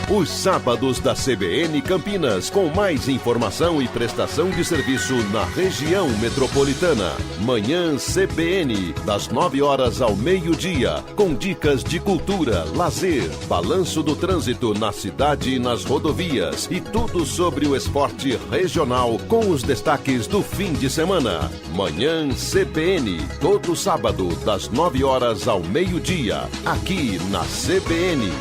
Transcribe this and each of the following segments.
Os sábados da CBN Campinas, com mais informação e prestação de serviço na região metropolitana. Manhã CBN, das 9 horas ao meio-dia, com dicas de cultura, lazer, balanço do trânsito na cidade e nas rodovias e tudo sobre o esporte regional com os destaques do fim de semana. Manhã CBN, todo sábado, das 9 horas ao meio-dia, aqui na CBN.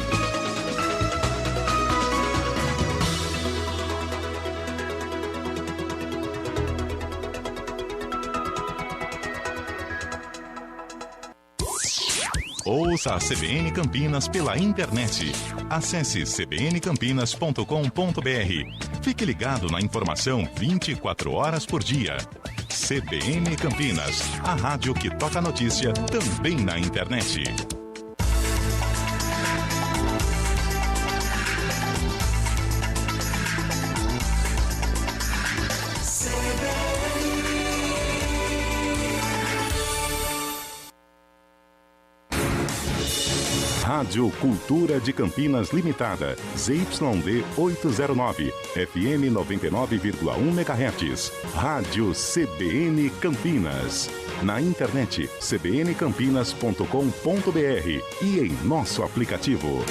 Ouça a CBN Campinas pela internet. Acesse cbncampinas.com.br. Fique ligado na informação 24 horas por dia. CBN Campinas, a rádio que toca a notícia também na internet. Rádio Cultura de Campinas Limitada, ZYD 809, FM 99,1 MHz. Rádio CBN Campinas. Na internet, cbncampinas.com.br e em nosso aplicativo.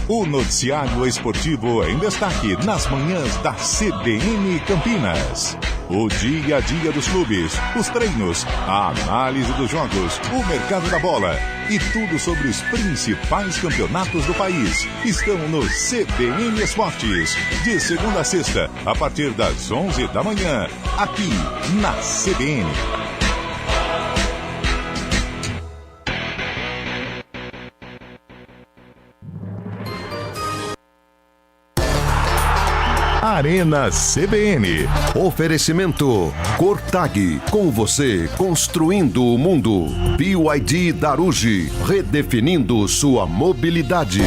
O noticiário esportivo em destaque nas manhãs da CBN Campinas. O dia a dia dos clubes, os treinos, a análise dos jogos, o mercado da bola e tudo sobre os principais campeonatos do país estão no CBN Esportes, de segunda a sexta, a partir das 11 da manhã, aqui na CBN. Arena CBN. Oferecimento Cortag, com você construindo o mundo. BYD Daruge, redefinindo sua mobilidade.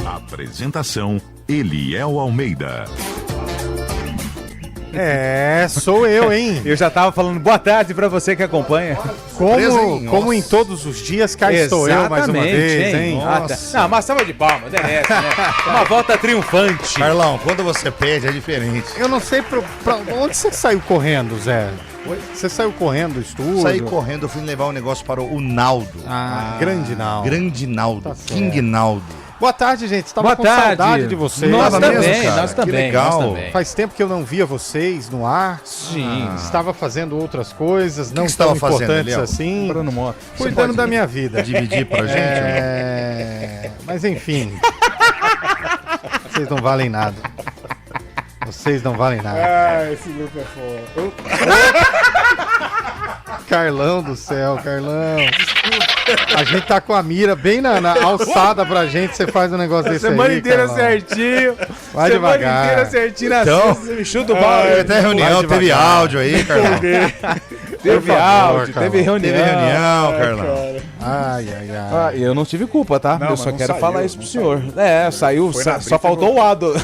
Apresentação, Eliel Almeida. Sou eu, hein? Eu já tava falando boa tarde pra você que acompanha. Como em todos os dias, cá estou eu mais uma vez, hein? Não, mas salva de palmas, merece, né? Uma volta triunfante. Carlão, quando você pede é diferente. Eu não sei pra onde você saiu correndo, Zé? Você saiu correndo do estúdio? Saí correndo, eu fui levar um negócio para o Naldo. Grande Naldo. Grande Naldo, Tá King Naldo. Boa tarde, gente. Estava com saudade de vocês. Nós Tava também, mesmo, cara. nós também. Que legal. Nós também. Faz tempo que eu não via vocês no ar. Sim. Estava fazendo outras coisas, não que tão você tava fazendo, importantes Eliel? assim. Bruno Mota. Cuidando da minha vida. Dividir pra gente? Mas enfim. Vocês não valem nada. Vocês não valem nada. Esse grupo é foda. Carlão do céu, Carlão. A gente tá com a mira bem na alçada pra gente, você faz um negócio desse aí, Semana inteira Carlão. certinho. Vai Semana devagar. inteira certinho na Então, sexta, chuta o balde. Até reunião, Vai teve devagar. áudio aí, Carlão. Teve favor, áudio, Carlão. teve reunião. Teve reunião, Carlão. Ai. Eu não tive culpa, tá? Não, eu só mas não quero saiu, falar isso não pro senhor. Saiu, Foi na só briga, faltou o Ado.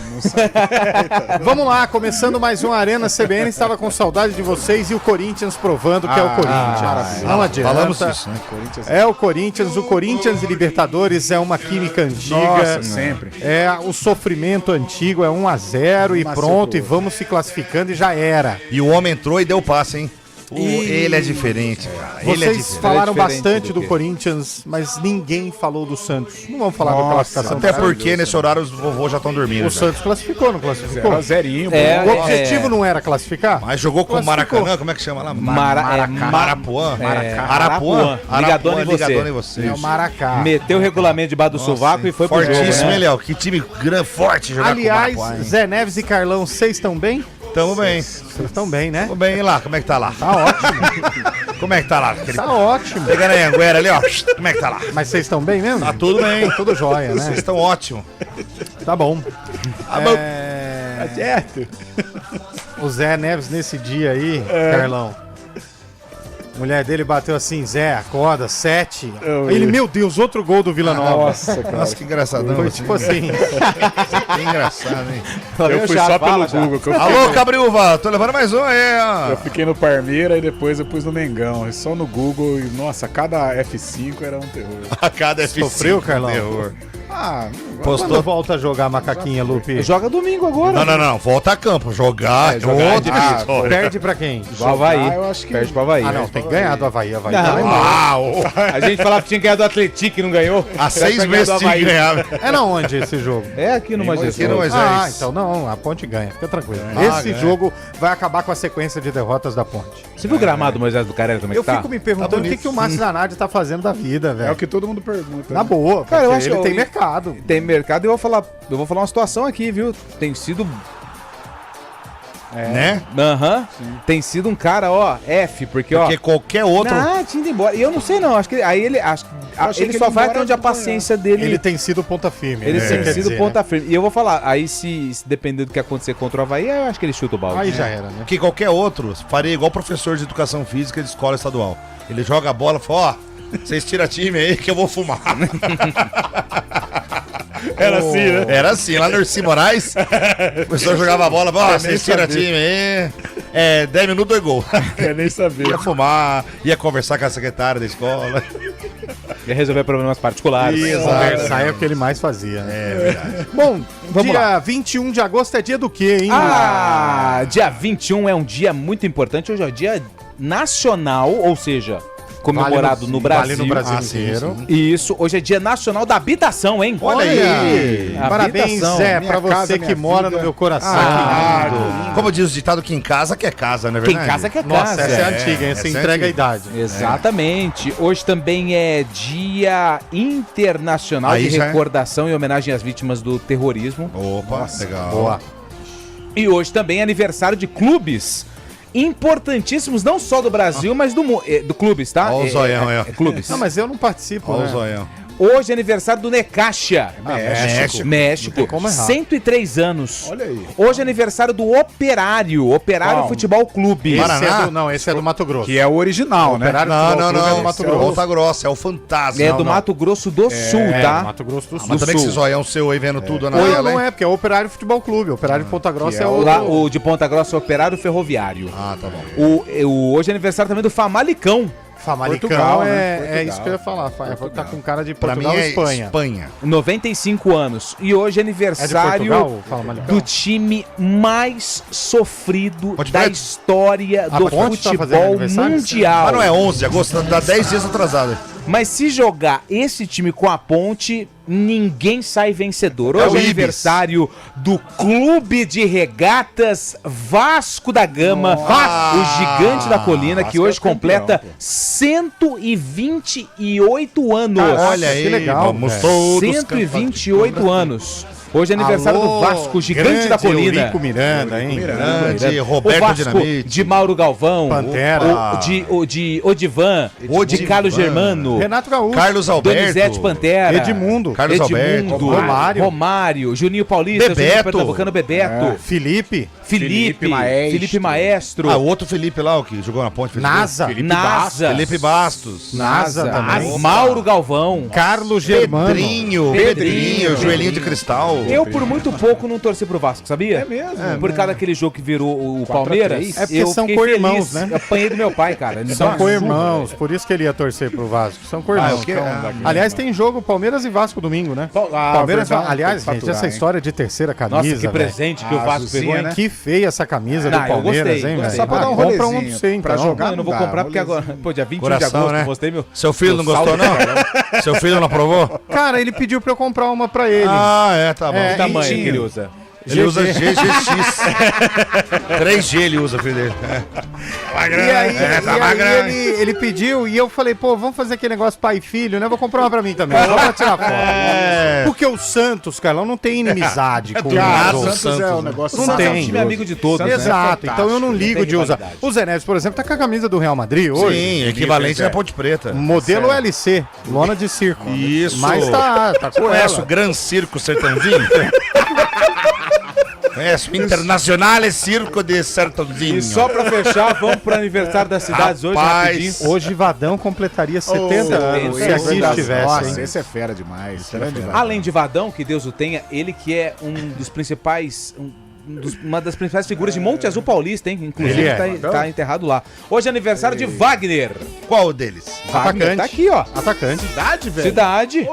Vamos lá, começando mais um Arena CBN. Estava com saudade de vocês e o Corinthians provando que é o Corinthians. Não adianta. Falamos isso, né? É o Corinthians e Libertadores é uma química antiga. Nossa, sempre. É o sofrimento antigo, é 1-0 e pronto, e vamos se classificando e já era. E o homem entrou e deu passe, hein? Ele é diferente, cara. Ele é Vocês diferente. falaram É diferente bastante do do quê? Corinthians, mas ninguém falou do Santos. Não vamos falar da Nossa, classificação. Até do porque nesse horário os vovôs já estão dormindo. O já. Santos classificou, não classificou? Zerinho, O objetivo não era classificar? Mas jogou com o Classificou. Maracanã, como é que chama lá? Arapuã. Marapuã? Arapuã? Ligadona em você. Ligadona em você. É o Maracá. Meteu o regulamento debaixo do sovaco e foi pro jogo, Fortíssimo, né? hein, Léo? Que time grande, forte jogar Aliás, com o Marapuã, hein? Zé Neves e Carlão, vocês estão bem? Tamo bem. Vocês estão bem, né? Tamo bem, e lá? Como é que tá lá? Tá ótimo. Como é que tá lá? Aquele... Tá ótimo. Pegando a Anguera ali, ó. Como é que tá lá? Mas vocês estão bem mesmo? Tá tudo bem. Tudo jóia, Vocês né? estão ótimos. Tá bom. Tá bom. Tá certo. O Zé Neves nesse dia aí, Carlão. A mulher dele bateu assim, Zé, acorda, 7. Ele, meu Deus, outro gol do Vila Nova. Nossa, cara. Nossa, que engraçadão. Foi tipo assim. Que engraçado, hein? Eu fui só pelo Google. Que eu Alô, Cabriúva, tô levando mais um aí, ó. Eu fiquei no Parmeira e depois eu pus no Mengão. Só no Google e, nossa, cada F5 era um terror. A cada F5. Sofreu, Carlão? Terror. Ah, Quando volta a jogar macaquinha, Lupe? joga domingo agora. Não. Volta a campo. Jogar. Jogar é outra difícil. história. Perde pra quem? Do Havaí. Eu acho que Perde pro Havaí. Ah, não, tem que ganhar do Havaí. Havaí Não. tá lá embaixo. Uau! A gente falava que tinha ganhado do Atlético e não ganhou. Há 6 meses tinha que ganhar. É na onde esse jogo? É aqui no Majestoso. Aqui no Moisés. Ah, então não, a Ponte ganha, fica tranquilo. Esse ganha. jogo vai acabar com a sequência de derrotas da Ponte. Você viu o gramado do Moisés do Carelli como é Eu que tá? fico me perguntando o que o Márcio Zanardi tá fazendo da vida, É o velho. que todo mundo pergunta. Na boa, Cara, eu porque acho ele que tem mercado. Tem mercado e eu vou falar uma situação aqui, viu? Tem sido... Né? Tem sido um cara, ó, F, porque Porque qualquer outro... Não, tinha ido embora. E eu não sei não, acho que aí ele achei ele que só ele vai embora até onde a de paciência dele... Ele tem sido ponta firme. Ele né? tem Quer sido dizer, ponta né? firme. E eu vou falar, aí se depender do que acontecer contra o Havaí, eu acho que ele chuta o balde. Aí já era, né? Que qualquer outro faria igual professor de educação física de escola estadual. Ele joga a bola e fala, ó, vocês tiram time aí que eu vou fumar. Era assim, né? Era assim, lá no Ursi Moraes, o professor jogava a bola, ó, vocês tiram time aí, 10 minutos, 2 gols. Quer nem saber. Ia fumar, ia conversar com a secretária da escola. Ia resolver problemas particulares. Conversar é o que ele mais fazia. Né? É verdade. Bom, Vamos dia 21 de agosto é dia do quê, hein? Dia 21 é um dia muito importante. Hoje é o dia nacional, ou seja, comemorado no Brasil. Vale no Brasil Ah, sim, inteiro. Isso, hoje é dia nacional da habitação, hein? Olha aí. Parabéns, Habitação. Zé, minha pra casa, você que minha mora vida. no meu coração. Como diz o ditado, que em casa que é casa, não é Quem verdade? casa que é Nossa, casa. essa é antiga, hein? Essa essa é entrega a antiga. idade. Exatamente. Hoje também é dia internacional Aí de já é. recordação e homenagem às vítimas do terrorismo. Opa, legal. Boa. E hoje também é aniversário de clubes importantíssimos, não só do Brasil, mas do clubes, tá? Ó o zoião aí, ó. Clubes. Não, mas eu não participo, Olha né? o zoião. Hoje é aniversário do Necaxa. México. México. Não tem como errar. 103 anos. Olha aí. Hoje é aniversário do Operário. Operário Qual? Futebol Clube. Esse Paraná? esse é do Mato Grosso. Que é o original, né? Operário Não, Futebol não, Clube é não. do Mato Esse é o Grosso. Volta Grossa, é o Fantasma. É Não, do não. Mato Grosso do Sul, É, tá? do Mato Grosso do Sul. Mas também que Sul. esse zoião seu aí vendo tudo na Não, tela, não hein? é, porque é o Operário Futebol Clube. O Operário de Ponta Grossa é Lá, o... o de Ponta Grossa é Operário Ferroviário. Ah, tá bom. Hoje é aniversário também do Famalicão. Famalicão, Portugal, é, né? é Portugal. isso que eu ia falar. Tá com cara de Pra Portugal mim e é Espanha. Espanha. 95 anos. E hoje é É de aniversário Portugal, Famalicão? do time mais sofrido Pode da ver? A história do Ponte tá fazendo futebol aniversário? mundial. Mas não é 11 de agosto, dá 10 dias atrasado. Mas se jogar esse time com a Ponte, ninguém sai vencedor. Hoje É o é Ibis. aniversário do Clube de Regatas Vasco da Gama, o gigante da colina, que Vasco hoje é campeão, completa pô. 128 anos. Olha aí, que legal, vamos velho. todos 128 anos. Hoje é aniversário Alô, do Vasco, gigante grande da colina. Eurico Miranda, hein? Grande, O Roberto Vasco Dinamite. de Mauro Galvão, Pantera. de Odivan, de Odivan. Carlos Germano, Renato Gaúcho. Carlos Alberto. Donizete Pantera, Edmundo. Carlos Alberto. Romário. Juninho Paulista, Bebeto. Juninho Pernambucano, Bebeto, Felipe. Felipe Maestro. Maestro, Ah, o outro Felipe lá, o que jogou na ponte. fez Nasa. gol. Nasa, Felipe Bastos. Nasa também. Mauro Galvão. Carlos Germano. Pedrinho, joelhinho de cristal. Eu, por muito pouco, não torci pro Vasco, sabia? É mesmo? Por causa daquele jogo que virou o Palmeiras. É porque eu são fiquei co-irmãos, feliz. né? Apanhei do meu pai, cara. Ele São dá uma co-irmãos, por isso que ele ia torcer pro Vasco. São co-irmãos. o quê? Aliás, tem jogo Palmeiras e Vasco domingo, né? Ah, Palmeiras, verdade, aliás, tem que gente, essa faturar, hein? história de terceira camisa, Nossa, que velho. presente que o Ah, Vasco azulzinha, pegou, hein? né? Que feia essa camisa Não, do eu Palmeiras, gostei, hein, gostei. velho? Só pra dar um compra um rolezinho, pra você, pra então. jogar. Eu não vou dá, comprar porque rolezinho. agora, pô, dia 21 Coração, de agosto, né? eu postei meu... Seu filho não gostou, não? Seu filho não aprovou? Cara, ele pediu pra eu comprar uma pra ele. Ah, é, tá bom. É, Que tamanho tinha. que ele usa? Ele usa GGX. 3G ele usa, filho dele. E aí, ele pediu e eu falei, pô, vamos fazer aquele negócio pai e filho, né? Vou comprar uma pra mim também, só pra tirar foto. Porque o Santos, Carlão, não tem inimizade com nada, os o outros. Santos é um né? negócio... Não Santos tem. é Time amigo de todos, né? Exato, então eu não ligo tem de usar. rivalidade. O Zé Neves, por exemplo, tá com a camisa do Real Madrid hoje. Sim, equivalente é. à Ponte Preta. Modelo LC, lona de circo. Isso. Mas tá com Conhece o ela. Gran Circo Sertãozinho? Internacional Circo de Sertãozinho. E só pra fechar, vamos pro aniversário das cidades hoje, rapidinho. Hoje Vadão completaria 70 anos, se esse aqui é estivesse, Nossa, hein? esse é fera demais. Grande Vadão. Além de Vadão, que Deus o tenha, ele que é um dos principais... uma das principais figuras de Monte Azul Paulista, hein? Inclusive Ele é. tá enterrado lá. Hoje é aniversário de Wagner. Qual deles? Wagner Atacante. tá aqui, ó. Atacante. Cidade, velho. Cidade.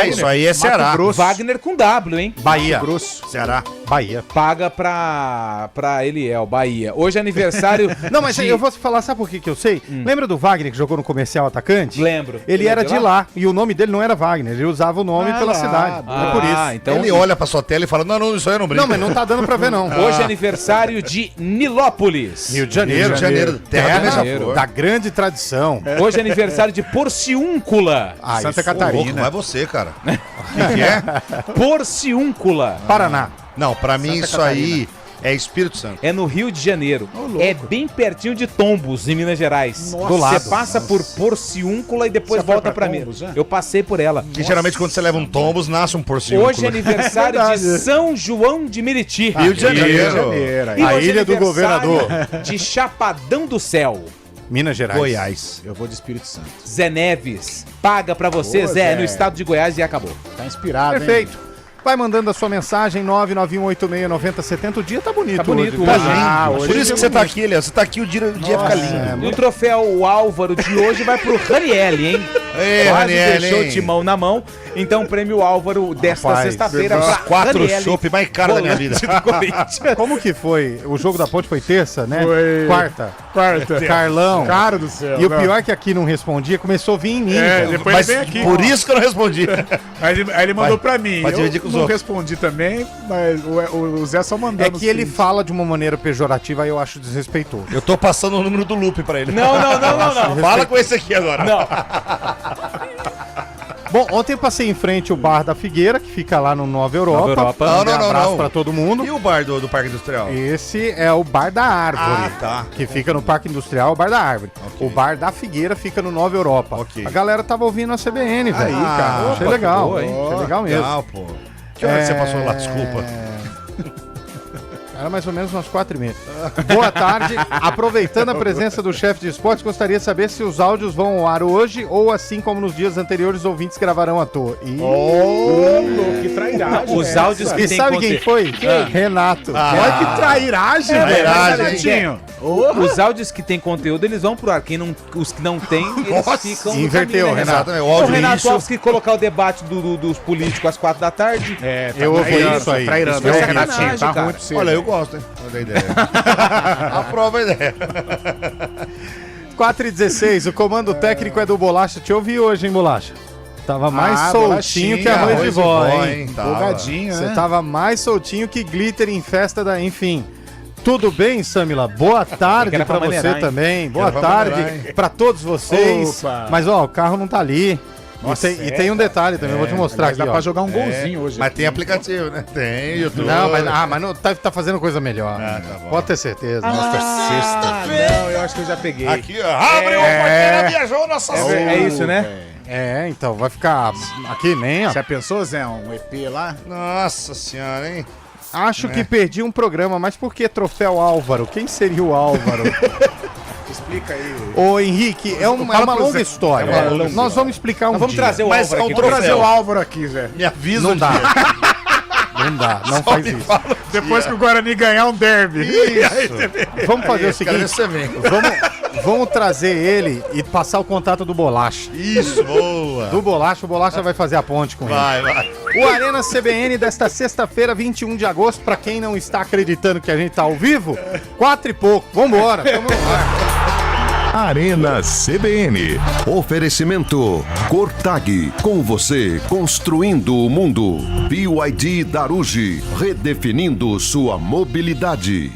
Isso aí é Ceará. Wagner com W, hein? Bahia. Grosso. Ceará. Bahia. Paga pra Eliel, Bahia. Hoje é aniversário. Não, mas eu vou falar, sabe por que eu sei? Lembra do Wagner que jogou no Comercial Atacante? Lembro. Ele era de lá e o nome dele não era Wagner, ele usava o nome pela cidade. É por isso. Então Ele olha pra sua tela e fala, não, isso aí eu não brinco. Não, mas não tá dando pra ver, não. hoje é aniversário de Nilópolis. Rio de Janeiro. Rio de Janeiro, terra da Janeiro. beija-flor. Da grande tradição. Hoje é aniversário de Porciúncula. Ah, Santa isso. Louco, Catarina. vai você, cara. O que é? Porciúncula. Paraná. Não, pra mim isso aí é Espírito Santo. É no Rio de Janeiro. É bem pertinho de Tombos, em Minas Gerais. Do lado. Você passa por Porciúncula e depois Você foi volta pra pra mim. Tombos, já? Eu passei por ela. Que geralmente quando você leva um tombos, nasce um porciúnculo. Hoje é aniversário de São João de Meriti. Rio de Janeiro. Rio de Janeiro. E A hoje é ilha do aniversário governador. de Chapadão do Céu. Minas Gerais. Goiás. Eu vou de Espírito Santo. Zé Neves. Paga pra você, Boa, Zé, Zé. no estado de Goiás e acabou. Tá inspirado, hein? Perfeito. Vai mandando a sua mensagem, 991869070. O dia tá bonito. Tá bonito hoje. hoje, Tá hein? lindo. Por isso que você tá aqui, Léo. Você tá aqui, o dia fica lindo. O troféu Álvaro de hoje vai pro Ranielli, hein? Ei, Quase Ranielli, deixou hein? o timão na mão. Então, o prêmio Álvaro desta Rapaz, sexta-feira Os pra 4 Ranielli, chopp mais caros da minha vida. volante do Corinthians. Como que foi? O jogo da Ponte foi terça, né? Foi. Quarta. Quarta. Carlão. Cara do céu. E o não. pior é que aqui não respondia, começou a vir em mim. É, velho. depois Mas ele vem aqui. por isso que eu não respondi. Aí ele mandou pra mim. vai dividir com Eu os não outros. respondi também, mas o Zé só mandando. É que ele os fala de uma maneira pejorativa, aí eu acho desrespeitoso. Eu tô passando o número do loop pra ele. Não. Fala com esse aqui agora. Não. Bom, ontem eu passei em frente o Bar da Figueira, que fica lá no Nova Europa. Nova Europa. Não, Um abraço não. pra todo mundo. E o bar do Parque Industrial? Esse é o Bar da Árvore, Ah, tá. que fica no Parque Industrial, o Bar da Árvore. Ok. O Bar da Figueira fica no Nova Europa. Ok. A galera tava ouvindo a CBN, velho. Aí, cara. Achei Opa, legal, que boa, hein? Achei legal mesmo. Legal, pô. Que hora que você passou lá? Desculpa. Era mais ou menos umas 4h30. Boa tarde. Aproveitando a presença do chefe de esportes, gostaria de saber se os áudios vão ao ar hoje ou assim como nos dias anteriores, os ouvintes gravarão à toa. louco, que trairagem. Os áudios que E tem sabe quem foi? Renato. Olha que trairagem, velho. trairagem, Netinho. Os áudios que tem conteúdo, eles vão pro ar. Os que não tem, eles ficam no Inverteu, caminho, né, Renato. Exatamente. O O áudio Renato lixo. Alves que colocar o debate dos políticos às 4 da tarde. É, tá Eu ouvi trairando, isso aí. Trairando. Isso é Esse sacanagem, Renatinho, tá cara. ruim pra você. Olha, eu gosto, hein? Olha a ideia. Aprova a ideia. 4h16, o comando técnico é do Bolacha. Te ouvi hoje, hein, Bolacha? Tava mais soltinho que arroz de vó, hein? Tava. Empolgadinho, Você né? tava mais soltinho que glitter em festa da... Enfim. Tudo bem, Samila? Boa tarde era pra pra você maneirar, hein? também. Boa pra tarde maneirar, hein? pra todos vocês. Opa. Mas, ó, o carro não tá ali. Nossa, e tem um detalhe também, eu vou te mostrar Mas aqui, dá ó. pra jogar um golzinho hoje. Mas tem aplicativo, né? Tem, YouTube. Não, mas não, tá fazendo coisa melhor. Ah, tá bom. Pode ter certeza. Não, eu acho que eu já peguei. Aqui, ó. Abre o porteira, viajou nossa É isso, né? É, então, vai ficar aqui nem, ó. Já pensou, Zé, um EP lá? Nossa senhora, hein? Acho que perdi um programa, mas por que troféu Álvaro? Quem seria o Álvaro? Explica aí. Ô, Henrique, é uma Fala pro longa Zé. história. É uma longa Nós vamos explicar um Nós vamos dia. trazer o Mas Álvaro é um aqui. Vou trazer troféu. o Álvaro aqui, Zé. Me avisa Não o dá. dia. Não dá, não faz isso. Depois que o Guarani ganhar um derby. Isso. Vamos fazer o Quero ver seguinte, se você vem. vamos trazer ele e passar o contato do Bolacha. Isso, boa. Do Bolacha, o Bolacha vai fazer a ponte com ele. Vai. O Arena CBN desta sexta-feira, 21 de agosto, pra quem não está acreditando que a gente tá ao vivo, 4 e pouco. Vambora, vamos lá. Arena CBN. Oferecimento Cortag. Com você, construindo o mundo. BYD Darugi. Redefinindo sua mobilidade.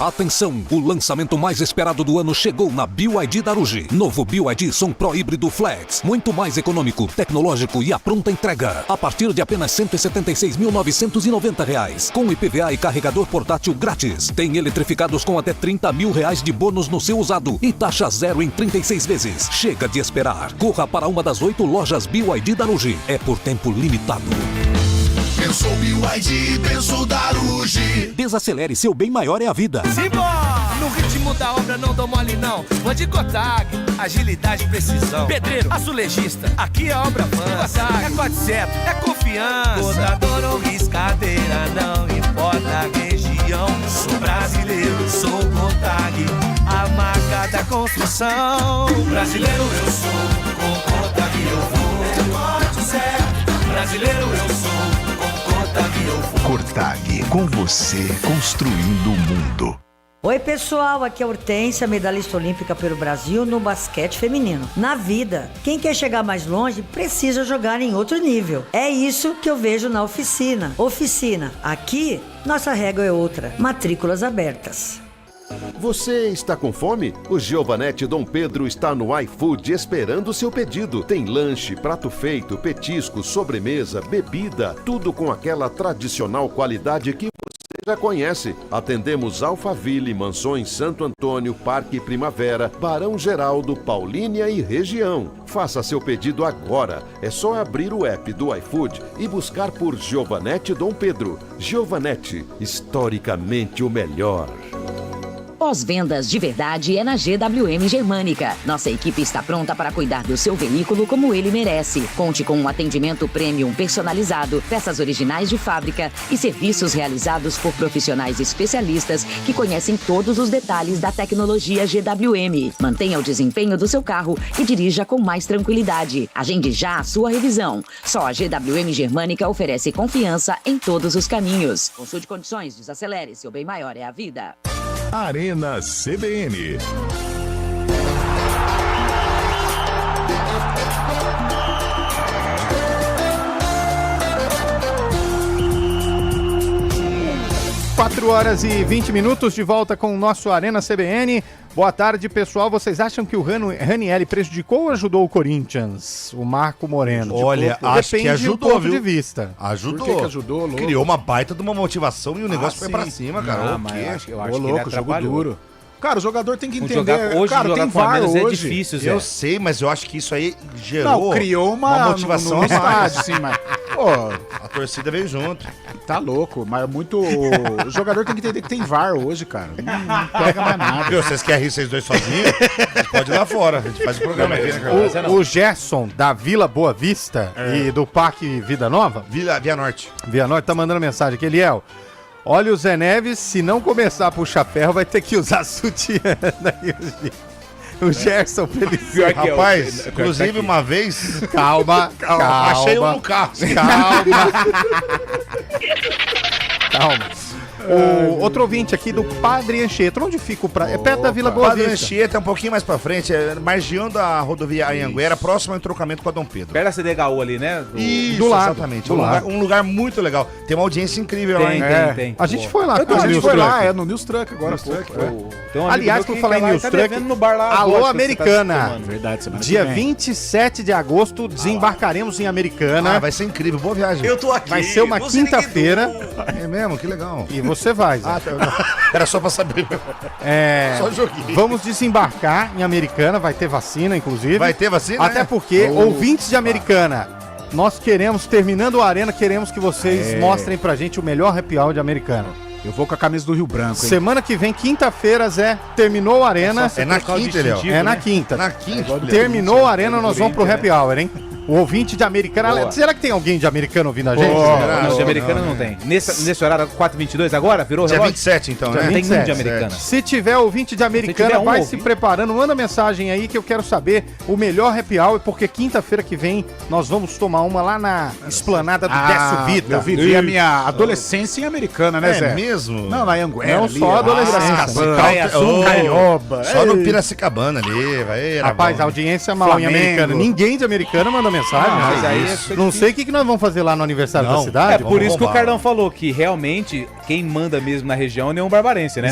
Atenção, o lançamento mais esperado do ano chegou na BYD Darugi. Novo BYD Som Pro Híbrido Flex. Muito mais econômico, tecnológico e a pronta entrega. A partir de apenas R$ 176.990. Com IPVA e carregador portátil grátis. Tem eletrificados com até R$30 mil de bônus no seu usado. E taxa zero em 36 vezes. Chega de esperar. Corra para uma das 8 lojas BYD Darugi. É por tempo limitado. Eu sou BYD, penso Darugi. Desacelere, seu bem maior é a vida. Simbora! No ritmo da obra não dou mole não. Vou de Cotag, agilidade e precisão. Pedreiro, azulejista, aqui a obra avança. É 400, é confiança. Botador ou riscadeira, não importa a região. Sou brasileiro, sou Cotag, a marca da construção. Brasileiro eu sou, com Cotag eu vou. Pode ser, brasileiro eu sou, com Cotag eu vou. Cotag, com você, construindo o mundo. Oi pessoal, aqui é a Hortência, medalhista olímpica pelo Brasil no basquete feminino. Na vida, quem quer chegar mais longe precisa jogar em outro nível. É isso que eu vejo na oficina. Oficina, aqui nossa regra é outra, matrículas abertas. Você está com fome? O Giovanetti Dom Pedro está no iFood esperando seu pedido. Tem lanche, prato feito, petisco, sobremesa, bebida, tudo com aquela tradicional qualidade que você já conhece. Atendemos Alphaville, Mansões Santo Antônio, Parque Primavera, Barão Geraldo, Paulínia e região. Faça seu pedido agora. É só abrir o app do iFood e buscar por Giovanetti Dom Pedro. Giovanetti, historicamente o melhor. Pós-vendas de verdade é na GWM Germânica. Nossa equipe está pronta para cuidar do seu veículo como ele merece. Conte com um atendimento premium personalizado, peças originais de fábrica e serviços realizados por profissionais especialistas que conhecem todos os detalhes da tecnologia GWM. Mantenha o desempenho do seu carro e dirija com mais tranquilidade. Agende já a sua revisão. Só a GWM Germânica oferece confiança em todos os caminhos. Consulte condições, desacelere, seu bem maior é a vida. Arena CBN. Quatro horas e 20 minutos de volta com o nosso Arena CBN. Boa tarde, pessoal. Vocês acham que o Ranieri prejudicou ou ajudou o Corinthians? O Marco Moreno. Olha, acho que ajudou, do ponto viu? de vista. Ajudou. Por que ajudou, louco? Criou uma baita de uma motivação e o negócio foi pra cima, cara. Ah, O mas quê? eu acho Ô, que ele louco, jogo atrapalhou. duro. Cara, o jogador tem que entender. Hoje cara, jogar tem com a VAR menos é hoje. difícil, Zé. Eu sei, mas eu acho que isso aí gerou Não, criou uma motivação no a mais. estádio, sim, mas... Pô, A torcida veio junto. tá louco, mas é muito... O jogador tem que entender que tem VAR hoje, cara. Não pega mais nada. Viu, vocês querem rir vocês dois sozinhos? Pode ir lá fora. A gente faz o programa aqui, né, cara? O Gerson, da Vila Boa Vista e do Parque Vida Nova, Via Norte. Via Norte, tá mandando mensagem aqui. Eliel, olha o Zé Neves, se não começar a puxar ferro, vai ter que usar sutiã. Daí o Gerson Feliciano. Rapaz, inclusive uma vez... Calma. Achei um no carro. Calma. O outro ouvinte aqui do Padre Anchieta. Onde fica o praia? É perto da Vila Boa Padre Vista. Anchieta é um pouquinho mais pra frente, é margeando a rodovia Anhanguera, próximo ao entrocamento com a Dom Pedro. Perto da CDHU ali, né? Isso, do lado, exatamente. do lado. Um lugar muito legal. Tem uma audiência incrível lá, hein? Tem. A gente foi lá A com o gente News foi lá, Truck. no News Truck agora. Tem um amigo Aliás, meu por que falar em tá lá, News tá Truck, devendo no bar lá. alô, vodka que Americana. você tá tomando. Verdade, semana Dia que vem. 27 de agosto, desembarcaremos em Americana. Vai ser incrível. Boa viagem. Eu tô aqui. Vai ser uma quinta-feira É mesmo? Que legal. e você vai, Zé. Era só pra saber. Só joguinho. Vamos desembarcar em Americana, vai ter vacina, inclusive. Vai ter vacina? Até porque, ouvintes de Americana, nós queremos, terminando a Arena, queremos que vocês mostrem pra gente o melhor happy hour de Americana. Eu vou com a camisa do Rio Branco, hein? Semana que vem, quinta-feira, Zé, terminou a Arena. É na quinta, Eliel. É na quinta. Na quinta. Terminou a Arena, nós vamos pro happy hour, hein? O ouvinte de Americana. Boa. Será que tem alguém de Americana ouvindo a gente? Não, de Americana não tem. Nesse horário 4h22 agora? Virou Dia relógio? 27, então, Dia né? Tem um 27, de Americana. Se tiver ouvinte de Americana, tiver um vai ouvinte. se preparando, manda mensagem aí que eu quero saber o melhor happy hour, porque quinta-feira que vem nós vamos tomar uma lá na esplanada do Décio Vita. Eu vivi a minha adolescência em Americana, né, Zé? É mesmo? Não, na Anguera. Não ali, só lá, adolescência. Piracicaba, Carioba. Só no Piracicabana ali, vai. Rapaz, a audiência é mal em Flamengo. Americana. Ninguém de Americana manda mensagem. Mas né? aí Não sei o que nós vamos fazer lá no aniversário da cidade. É por isso que o roubar. Cardão falou que realmente quem manda mesmo na região é o Barbarense, né?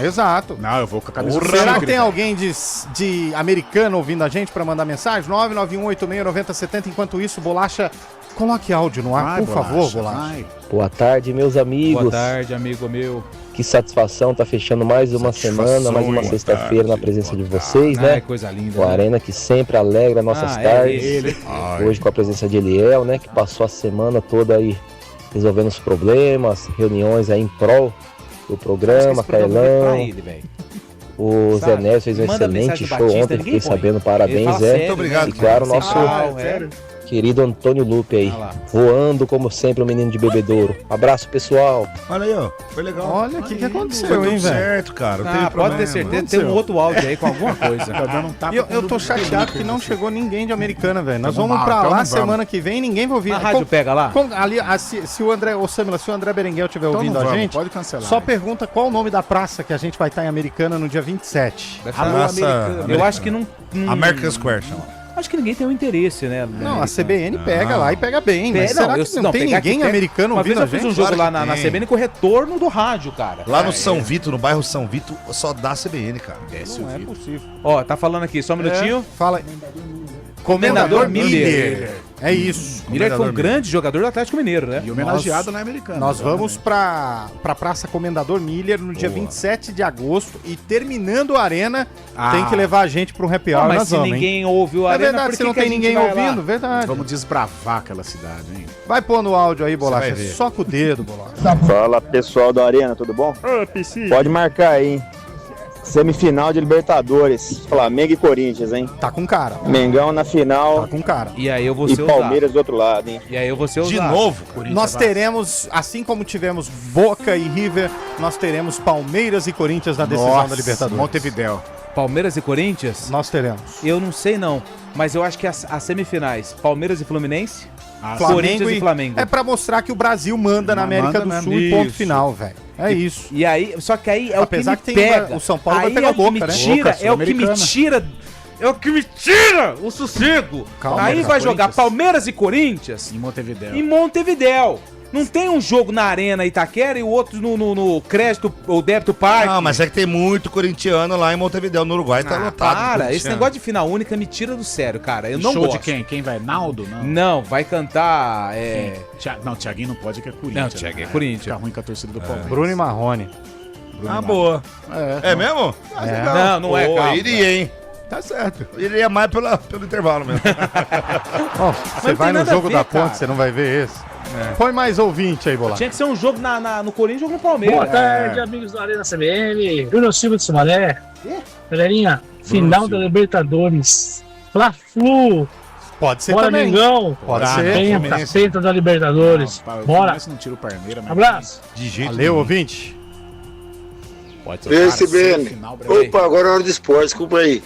Exato. Não, eu vou com a camisa do Será Rio que tem Branco. alguém de Americana ouvindo a gente pra mandar mensagem? 991869070. Enquanto isso, Bolacha, coloque áudio no ar, Vai, por favor, Bolacha, Bolacha. vai. Boa tarde, meus amigos. Boa tarde, amigo meu. Que satisfação tá fechando mais uma semana, mais uma sexta-feira na presença de vocês, Ai, né? coisa linda. O né? Arena que sempre alegra nossas Ah, é tardes. ele. Hoje com a presença de Eliel, né? Que passou a semana toda aí resolvendo os problemas, reuniões aí em prol do programa, Carlão. O Zé Nélio fez um excelente show ontem, fiquei sabendo, parabéns, Zé. Muito obrigado. E claro, o nosso querido Antônio Lupe aí, voando como sempre o menino de bebedouro. Abraço, pessoal. Olha aí, ó, foi legal. Olha o que aconteceu, Foi hein, tudo velho? certo, cara, não teve Pode problema. ter certeza, tem um outro áudio aí com alguma coisa. Tá dando um tapa. Eu tô chateado que não chegou ninguém de Americana, velho. Nós Então vamos vamos pra lá, lá então semana que vem e ninguém vai ouvir. A rádio pega lá? Ali, se o André, Samila, se o André Berenguel estiver Então ouvindo não a vamos, gente, pode cancelar. só pergunta qual o nome da praça que a gente vai estar em Americana no dia 27. Eu acho que não. American Square, chama. Acho que ninguém tem um interesse, né? Não, a CBN pega lá e pega bem. Mas Não, será que não tem pegar ninguém que pega- americano Uma ouvindo vez a eu fiz gente? um jogo Claro lá que na tem. CBN com o retorno do rádio, cara. Lá no São Vito, no bairro São Vito, só dá CBN, cara. Não é possível. Ó, tá falando aqui, só um minutinho. Fala aí. Comendador Miller. É isso. Miller que foi um grande jogador do Atlético Mineiro, né? E homenageado na Americana. Nós vamos pra Praça Comendador Miller no dia 27 de agosto e terminando a arena, tem que levar a gente pra um happy hour. Mas nós se vamos, hein? ninguém ouve o É Arena, verdade, por se que não que a tem gente ninguém vai lá? ouvindo, verdade. Vamos desbravar aquela cidade, hein? Vai pôr no áudio aí, Você Bolacha. vai ver. Só com o dedo, Bolacha. Fala pessoal da Arena, tudo bom? Pode marcar aí, hein? Semifinal de Libertadores, Flamengo e Corinthians, hein? Tá com cara. Mengão na final Tá com cara. E aí eu vou e ser Palmeiras do outro lado, hein? E aí eu vou ser De usado. novo? Nós teremos, assim como tivemos Boca e River, nós teremos Palmeiras e Corinthians na decisão da Libertadores. Montevidéu. Palmeiras e Corinthians? Nós teremos. Eu não sei não, mas eu acho que as semifinais, Palmeiras e Fluminense, Flamengo Corinthians e Flamengo. É pra mostrar que o Brasil manda na América do Sul e ponto final, velho. É isso. E aí, só que aí é Apesar o que que me tem pega. o São Paulo vai Aí pegar é o que Boca, me né? tira, Boca, é o que me Sul-Americana. tira. É o que me tira o sossego. Calma, aí cara, vai jogar Corinthians. Palmeiras e Corinthians Em Montevidéu. em Montevidéu. Não tem um jogo na Arena Itaquera e o outro no Crédito ou Débito Parque. Não, mas é que tem muito corintiano lá em Montevidéu, no Uruguai, tá lotado. Para, esse corintiano. negócio de final única me tira do sério, cara. Eu não Show gosto. de quem? Quem vai? Naldo? Não. Não, vai cantar. Não, Thiaguinho não pode, que é Corinthians. Não, Thiago é né? Corinthians. Fica ruim com a torcida do Palmeiras. Bruno e Marrone. Ah, boa. É mesmo? Ah, É. legal. Não, não é, Pô, calma. iria, hein? Tá certo. Iria mais pelo intervalo mesmo. Ó, você não vai tem no nada a jogo ver, da cara. ponte, você não vai ver esse. Põe mais ouvinte aí, Bolacha. Tinha que ser um jogo no Corinthians e um jogo no Palmeiras. Boa tarde, amigos da Arena CBN. Bruno Silva de Sumaré. Galerinha, final da Libertadores. Fla-Flu. Pode ser Bora, também. Mengão. Pode ser. Penta da Libertadores. O Bora. Fluminense não tira o Palmeiras, mas... Abraço. De jeito Valeu, ouvinte. Pode Ei, ser. CBN. Final, Brasil. Opa, agora é hora de esporte, desculpa aí.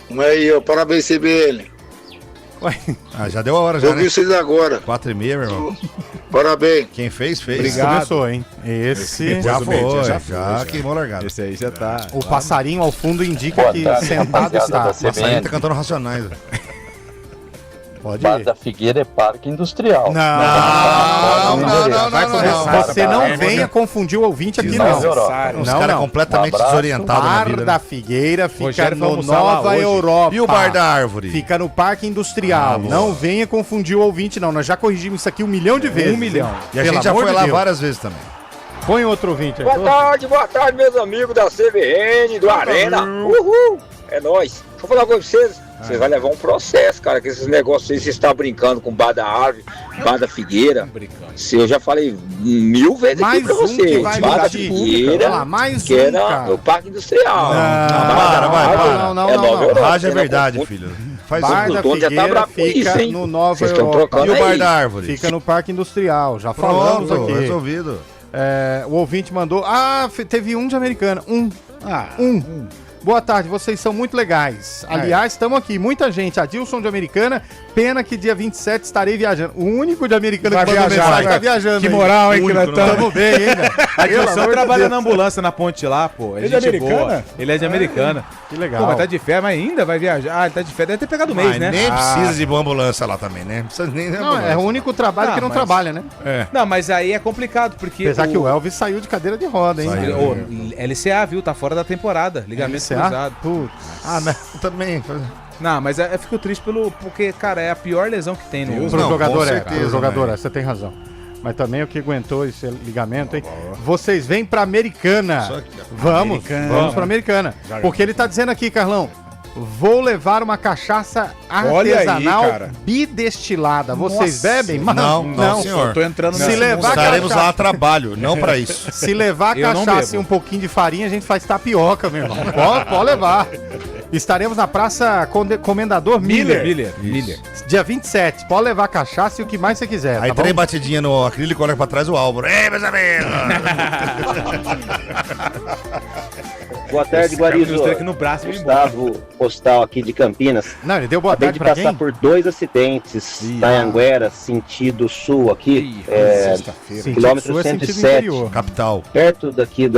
Vamos aí, ó. Parabéns, CBN. Ah, já deu a hora já, Eu vi né? vocês agora. 4h30, meu irmão. Parabéns. Quem fez, fez. Obrigado. Começou, hein? Esse. Já Depois do meio-dia foi, já já foi, queimou largado. Esse aí já tá... O passarinho ao fundo indica Boa que tarde, sentado rapaziada está. da CBN. Nossa, a gente tá cantando Racionais. Pode Bar ir. da Figueira é parque industrial. Não, Vai começar. Você não venha confundir o ouvinte aqui, não. Os caras completamente desorientados na Bar vida. da Figueira fica Rogério foi no almoçar lá Nova hoje. Europa. E o Bar da Árvore? Fica no Parque Industrial. Não venha confundir o ouvinte, não. Nós já corrigimos isso aqui 1 milhão de vezes. 1 milhão. E a Pelo gente já amor foi de lá Deus. várias vezes também. Põe outro ouvinte aí. Boa tarde, meus amigos da CBN, do Arena. Uhul! É nóis. Deixa eu falar com vocês. Vocês vão levar um processo, cara, que esses negócios aí, vocês estão brincando com Bar da Árvore, Bar da Figueira. Se eu já falei 1000 vezes Mais aqui pra um que vocês. vai Bar da discutir. Figueira, Olha lá, mais que é um, cara. no Parque Industrial. Não. É Nova Europa. Rádio é verdade, filho. Faz Bar isso. da o dono já tá Figueira bravo com fica isso, hein? no Nova Vocês estão Europa. trocando E o Bar aí. da Árvore? Fica no Parque Industrial. Já falamos Pronto, aqui. resolvido. É, o ouvinte mandou. Teve um de Americana. Boa tarde, vocês são muito legais. Aliás, estamos aqui, muita gente. Adilson de Americana, pena que dia 27 estarei viajando. O único de Americana Vai que mandou viajar, mensagem vai. tá viajando. Que aí. moral, hein, que nós Tamo estamos. bem, hein, velho? A Pelo Dilson amor de trabalha Deus. na ambulância na ponte lá, pô. Ele é gente americana? boa. Ele é de Americana. Que legal. Pô, mas tá de férias, mas ainda vai viajar. Ah, ele tá de férias. Deve ter pegado o mês, Mas né? nem precisa de uma ambulância lá também, né? Não precisa nem de Não, ambulância. é o único trabalho que não mas- trabalha, né? Não, mas aí é complicado, porque... Apesar que o Elvis saiu de cadeira de roda, hein? Saiu. Ô, LCA, viu? Tá fora da temporada. Ligamento LCA? cruzado. Putz. Ah, mas também. Não, mas eu fico triste porque, cara, é a pior lesão que tem no... Pro Não, jogador com é, certeza, pro jogador né? é, você tem razão. Mas também o que aguentou esse ligamento, hein? Vocês vêm pra Americana. Só que- Vamos Americana. pra Americana. Porque ele tá dizendo aqui, Carlão, Vou levar uma cachaça Olha aí, artesanal cara. bidestilada. Vocês bebem? Não, senhor. Eu tô entrando Se levar Estaremos cachaça- lá a trabalho, não pra isso. Se levar Eu não cachaça e bebo. um pouquinho de farinha, a gente faz tapioca, meu irmão. Pode levar. Estaremos na Praça Comendador Miller. Miller. Dia 27. Pode levar cachaça e o que mais você quiser. Aí tá três bom? batidinhas no acrílico, olha pra trás o Álvaro. Ei, meus amigos! Boa tarde, Esse cara me Guarizo. mostrou aqui no braço e foi Gustavo Postal aqui de Campinas. Não, ele deu boa Acabei tarde de pra passar quem? por 2 acidentes na Anhanguera, sentido sul aqui. Sentido Quilômetro sul é sentido 107. interior. Capital. Perto daqui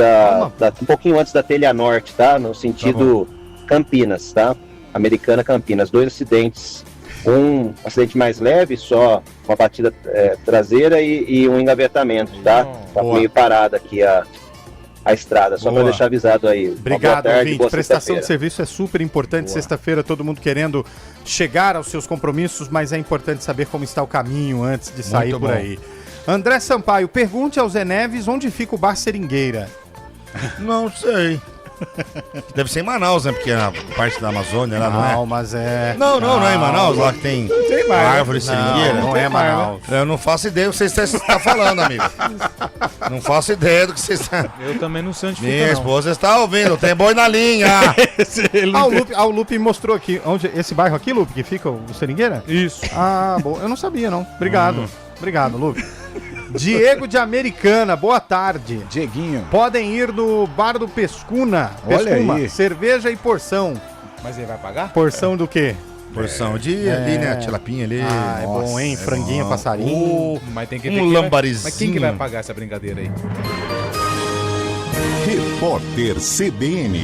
um pouquinho antes da Telha Norte, tá? No sentido Campinas, tá? Americana Campinas. 2 acidentes. Um acidente mais leve, só uma batida traseira e um engavetamento, tá? Tá meio parada aqui a estrada, só para deixar avisado aí. Obrigado, boa tarde, ouvinte. boa Prestação de sexta-feira. serviço é super importante. Sexta-feira, todo mundo querendo chegar aos seus compromissos, mas é importante saber como está o caminho antes de sair Muito por bom. aí. André Sampaio, pergunte ao Zé Neves onde fica o Bar Seringueira. Não sei. Deve ser em Manaus, né? Porque é a parte da Amazônia lá, não é? Mas é... Não é em Manaus, lá que tem, tem mais, né? árvore seringueira. Não é Manaus. Eu não faço ideia do que você está falando, amigo. Não faço ideia do que você está... Eu também não sei onde fica, Minha não. esposa está ouvindo, tem boi na linha. O Lupe mostrou aqui. Onde, esse bairro aqui, Lupe, que fica o Seringueira? Isso. Ah, bom. Eu não sabia, não. Obrigado. Obrigado, Lupe. Diego de Americana, boa tarde. Dieguinho. Podem ir no Bar do Pescuna. Olha aí. Cerveja e porção. Mas ele vai pagar? Porção do quê? Porção de ali, né? A tilapinha ali. Ah, é bom, hein? Franguinha, passarinho. Mas tem que ver Um quem vai- lambarizinho. Mas quem que vai pagar essa brincadeira aí? Repórter CBN.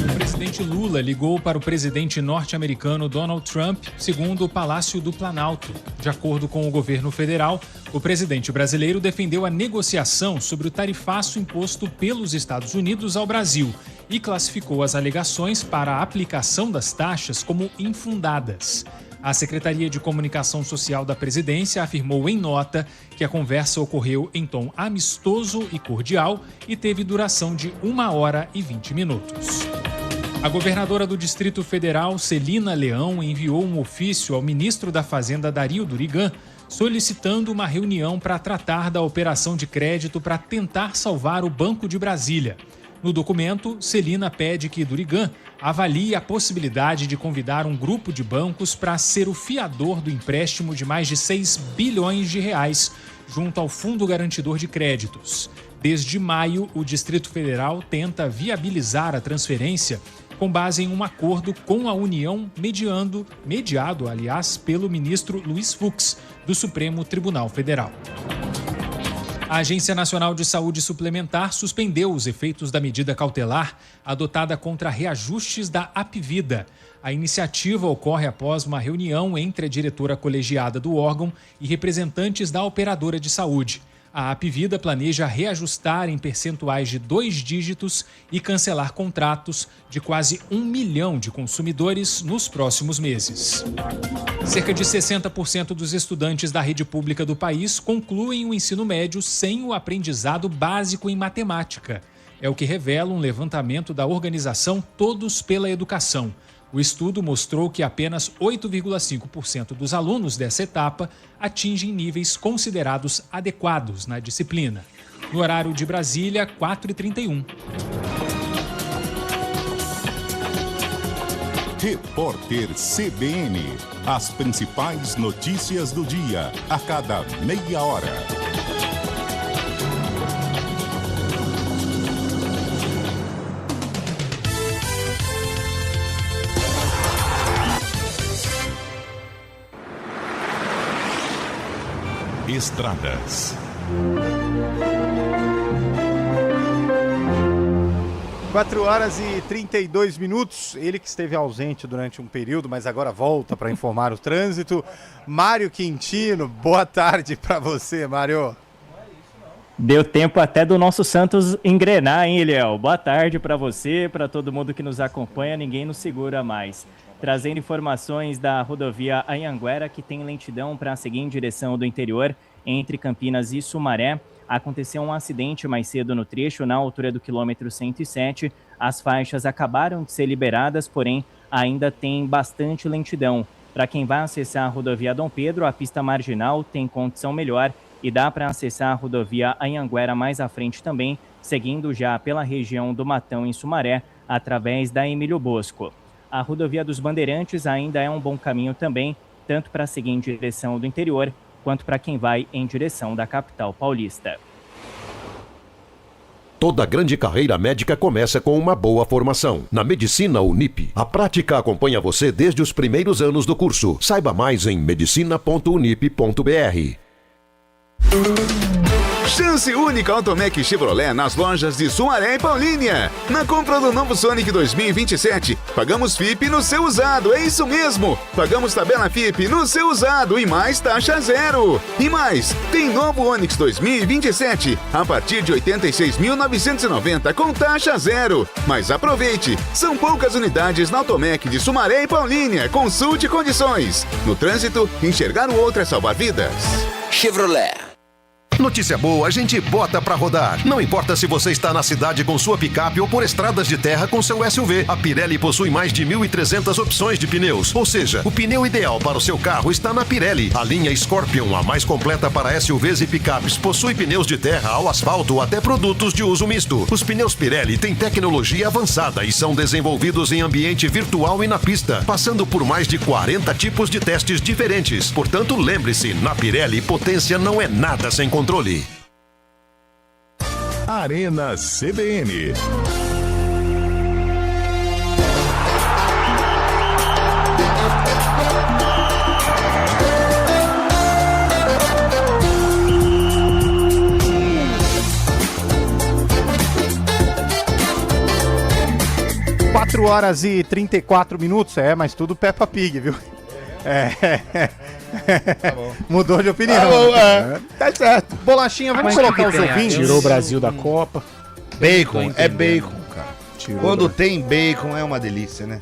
O presidente Lula ligou para o presidente norte-americano Donald Trump, segundo o Palácio do Planalto. De acordo com o governo federal, o presidente brasileiro defendeu a negociação sobre o tarifaço imposto pelos Estados Unidos ao Brasil e classificou as alegações para a aplicação das taxas como infundadas. A Secretaria de Comunicação Social da Presidência afirmou em nota que a conversa ocorreu em tom amistoso e cordial e teve duração de 1h20. A governadora do Distrito Federal, Celina Leão, enviou um ofício ao ministro da Fazenda, Dario Durigan, solicitando uma reunião para tratar da operação de crédito para tentar salvar o Banco de Brasília. No documento, Celina pede que Durigan avalie a possibilidade de convidar um grupo de bancos para ser o fiador do empréstimo de mais de 6 bilhões de reais junto ao Fundo Garantidor de Créditos. Desde maio, o Distrito Federal tenta viabilizar a transferência com base em um acordo com a União, mediado, aliás, pelo ministro Luiz Fux, do Supremo Tribunal Federal. A Agência Nacional de Saúde Suplementar suspendeu os efeitos da medida cautelar adotada contra reajustes da Apvida. A iniciativa ocorre após uma reunião entre a diretora colegiada do órgão e representantes da operadora de saúde. A Apvida planeja reajustar em percentuais de 2 dígitos e cancelar contratos de quase 1 milhão de consumidores nos próximos meses. Cerca de 60% dos estudantes da rede pública do país concluem o ensino médio sem o aprendizado básico em matemática. É o que revela um levantamento da organização Todos pela Educação. O estudo mostrou que apenas 8,5% dos alunos dessa etapa atingem níveis considerados adequados na disciplina. No horário de Brasília, 4h31. Repórter CBN. As principais notícias do dia, a cada meia hora. Estradas. 4h32. Ele que esteve ausente durante um período, mas agora volta para informar o trânsito. Mário Quintino, boa tarde para você, Mário. Deu tempo até do nosso Santos engrenar, hein, Eliel? Boa tarde para você, para todo mundo que nos acompanha. Ninguém nos segura mais. Trazendo informações da rodovia Anhanguera, que tem lentidão para seguir em direção do interior, entre Campinas e Sumaré. Aconteceu um acidente mais cedo no trecho, na altura do quilômetro 107. As faixas acabaram de ser liberadas, porém ainda tem bastante lentidão. Para quem vai acessar a rodovia Dom Pedro, a pista marginal tem condição melhor e dá para acessar a rodovia Anhanguera mais à frente também, seguindo já pela região do Matão em Sumaré, através da Emílio Bosco. A rodovia dos Bandeirantes ainda é um bom caminho também, tanto para seguir em direção do interior, quanto para quem vai em direção da capital paulista. Toda grande carreira médica começa com uma boa formação. Na Medicina Unip, a prática acompanha você desde os primeiros anos do curso. Saiba mais em medicina.unip.br. Chance única Automec Chevrolet nas lojas de Sumaré e Paulínia. Na compra do novo Sonic 2027, pagamos FIP no seu usado, é isso mesmo. Pagamos tabela FIP no seu usado e mais taxa zero. E mais, tem novo Onix 2027 a partir de 86.990 com taxa zero. Mas aproveite, são poucas unidades na Automec de Sumaré e Paulínia. Consulte condições. No trânsito, enxergar o outro é salvar vidas. Chevrolet. Notícia boa, a gente bota pra rodar. Não importa se você está na cidade com sua picape ou por estradas de terra com seu SUV. A Pirelli possui mais de 1.300 opções de pneus. Ou seja, o pneu ideal para o seu carro está na Pirelli. A linha Scorpion, a mais completa para SUVs e picapes, possui pneus de terra ao asfalto até produtos de uso misto. Os pneus Pirelli têm tecnologia avançada e são desenvolvidos em ambiente virtual e na pista, passando por mais de 40 tipos de testes diferentes. Portanto, lembre-se, na Pirelli, potência não é nada sem controle. Arena CBN. Quatro horas e 34 minutos, mas tudo Peppa Pig, viu? Tá bom. Mudou de opinião. Tá bom, tá certo. Bolachinha, vamos colocar os ouvintes. Tirou o Brasil da Copa. Bacon, é bacon, cara. Quando tem bacon é uma delícia, né?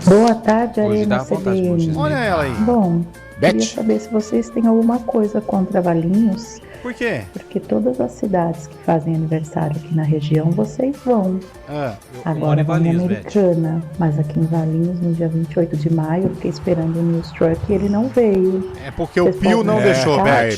Boa tarde, Arena CBN. Olha ela aí. Bom, queria saber se vocês têm alguma coisa contra Valinhos. Por quê? Porque todas as cidades que fazem aniversário aqui na região, vocês vão. Agora vão em Americana, mas aqui em Valinhos, no dia 28 de maio, eu fiquei esperando o News Truck e ele não veio. É porque o Pio não deixou, Beth.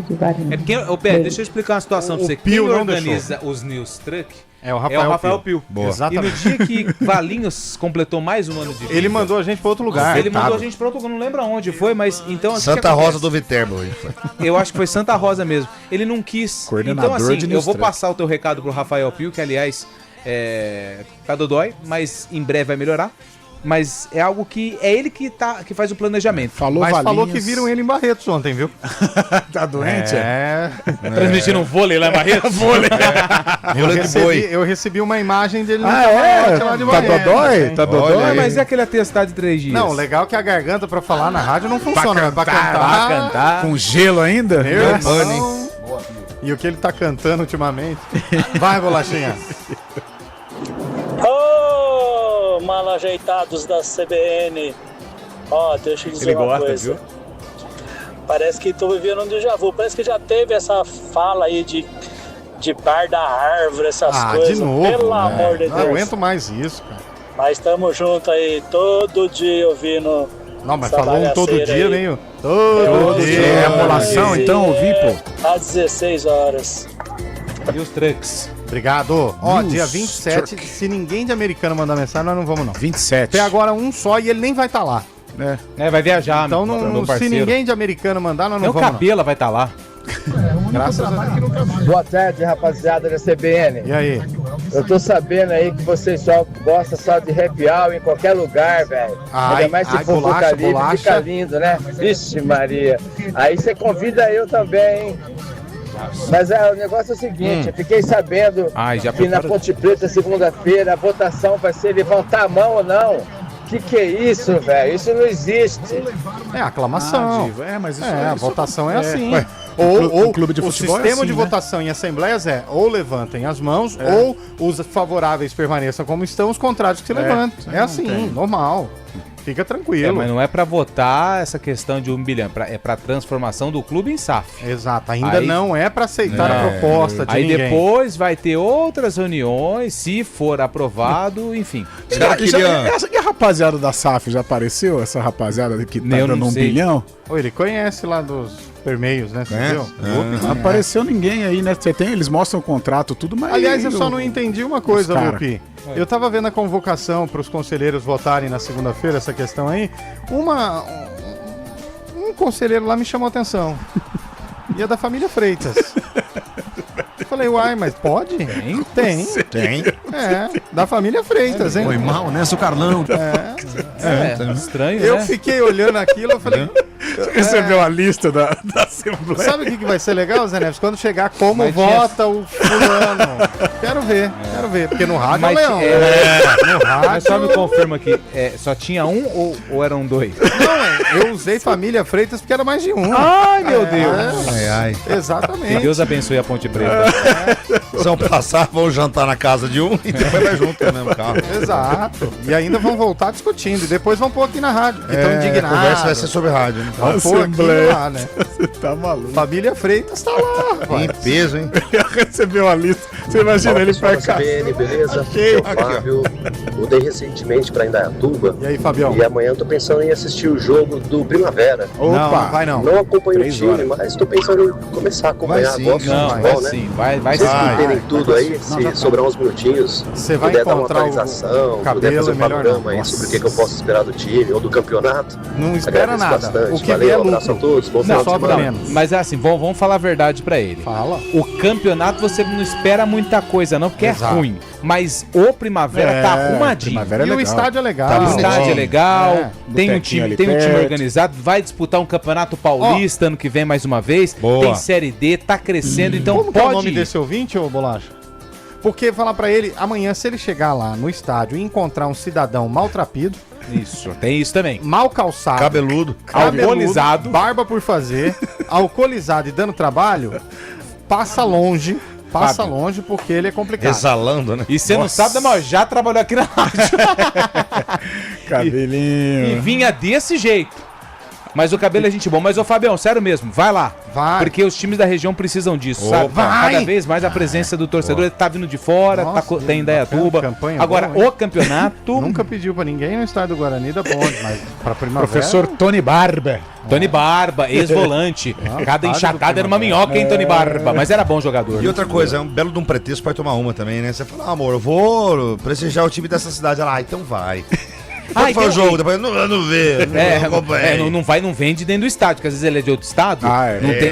De Valinhos. É porque, Beth, deixa eu explicar uma situação pra você. Quem organiza os News Truck é o Rafael Pio. Boa. Exatamente. E no dia que Valinhos completou mais um ano de vida, ele mandou a gente pra outro lugar. Ele mandou a gente pra outro lugar, não lembro aonde foi, mas então... Santa Rosa do Viterbo. Eu acho que foi Santa Rosa mesmo. Ele não quis. Então assim, eu vou passar o teu recado pro Rafael Pio, que aliás tá dodói, mas em breve vai melhorar. Mas é algo que é ele que faz o planejamento. Falou que viram ele em Barretos ontem, viu? Tá doente? Transmitindo um vôlei lá em Barretos? Vôlei. Eu recebi uma imagem dele lá de Barretos. Tá dodói? Mas é aquele atestado de 3 dias. Não, legal que a garganta pra falar na rádio não funciona. Pra cantar. Com gelo ainda? E o que ele tá cantando ultimamente? Vai, Bolachinha. Mal ajeitados da CBN. Deixa eu dizer uma coisa. Viu? Parece que tô vivendo um déjà vu. Parece que já teve essa fala aí de bar da árvore, essas coisas. De novo, pelo amor de Deus. Não aguento mais isso, cara. Mas estamos juntos aí, todo dia ouvindo. Não, mas falou um todo dia, meio. Todo dia. É emulação, então, ouvi, pô. Às 16 horas. E os trucks? Obrigado. Dia 27, se ninguém de Americana mandar mensagem, nós não vamos não. 27. Tem agora um só e ele nem vai estar lá. Vai viajar. Então, se ninguém de Americana mandar, nós não vamos. O Cabela vai estar lá. Graças a Deus. Boa tarde, rapaziada da CBN. E aí? Eu tô sabendo aí que vocês só gostam só de happy hour em qualquer lugar, velho. Ainda mais se for Boca Livre, fica lindo, né? Vixe Maria. Aí você convida eu também, hein? Mas o negócio é o seguinte, eu fiquei sabendo que na Ponte Preta, segunda-feira, a votação vai ser levantar a mão ou não. Que é isso, velho? Isso não existe. É aclamação. Mas isso a votação é assim. Ou clube de futebol o sistema assim, de votação em assembleias é ou levantem as mãos, ou os favoráveis permaneçam como estão, os contrários que se levantem. É assim, normal. Fica tranquilo. Mas não é pra votar essa questão de 1 bilhão, é pra transformação do clube em SAF. Exato, ainda não é pra aceitar a proposta de ninguém. Aí depois vai ter outras reuniões, se for aprovado, enfim. E a rapaziada da SAF já apareceu? Essa rapaziada que tá dando 1 bilhão? Ele conhece lá dos permeios, né? Você viu? Não apareceu ninguém aí, né? Eles mostram o contrato, tudo, mas... Aliás, eu só não entendi uma coisa, Lupe. Eu tava vendo a convocação para os conselheiros votarem na segunda-feira, essa questão aí. Um conselheiro lá me chamou a atenção. E é da família Freitas. Eu falei, uai, mas pode? Tem. Da família Freitas, hein? Foi mal, né, seu Carlão? Estranho, eu fiquei olhando aquilo, eu falei... Você recebeu a lista da Assembleia? Sabe o que vai ser legal, Zé Neves? Quando chegar como vota o fulano. Quero ver. Porque no rádio é Leão. No rádio... Mas só me confirma aqui, só tinha um ou eram 2? Não, eu usei família Freitas porque era mais de um. Ai, meu Deus. Exatamente. Que Deus abençoe a Ponte Preta. Vão passar, vão jantar na casa de um e depois vai junto no mesmo carro. Exato. E ainda vão voltar discutindo. E depois vão pôr aqui na rádio. Porque estão indignados. A conversa vai ser sobre rádio, né? Vão pôr aqui lá, né? Você tá maluco. Família Freitas tá lá, rapaz. Em peso, hein? Recebeu a lista. Você imagina ele pra cá. Beleza? Aqui, Fábio. Mudei recentemente pra Indaiatuba. E aí, Fabião? E amanhã eu tô pensando em assistir o jogo do Primavera. Opa, não vai não. Não acompanho o time, mas tô pensando em começar a acompanhar. Gosto de futebol, né? Sim, vai Vocês que entendem tudo aí, se sobrar uns minutinhos, você vai puder dar uma encontrar atualização, puder fazer um panorama aí sobre o que eu posso esperar do time ou do campeonato. Não espera nada. Bastante. O que Valeu, vier abraço a todos, bom final de semana. Mas é assim, vamos falar a verdade pra ele. Fala. O campeonato você não espera muita coisa não, porque é ruim. Mas o Primavera tá arrumadinho. E o estádio é legal. O estádio é legal, tem um time organizado, vai disputar um campeonato paulista ano que vem mais uma vez. Tem Série D, tá crescendo, então como pode é o nome desse ouvinte, ô Bolacha? Porque falar pra ele, amanhã se ele chegar lá no estádio e encontrar um cidadão maltrapido, isso, tem isso também. mal calçado, Cabeludo, alcoolizado, barba por fazer, alcoolizado e dando trabalho, passa longe. Passa longe porque ele é complicado. Exalando, né? E você não sabe, mas já trabalhou aqui na rádio. Cabelinho. E vinha desse jeito. Mas o cabelo é gente boa. Mas, ô Fabião, sério mesmo, vai lá. Vai. Porque os times da região precisam disso, sabe? Vai. Cada vez mais a presença do torcedor tá vindo de fora, tem Indaiatuba. Agora, o campeonato... Nunca pediu pra ninguém no estádio do Guarani da Ponte, mas pra Primavera... Professor Tony Barba. Tony Barba, ex-volante. Cada enxacada era uma minhoca, hein, Tony Barba? Mas era bom jogador. E outra coisa, é um belo de um pretexto pra tomar uma também, né? Você fala, amor, eu vou prestigiar o time dessa cidade. Ela, então vai. Quando foi o jogo? Depois eu não vê. Não vende dentro do estádio, porque às vezes ele é de outro estado.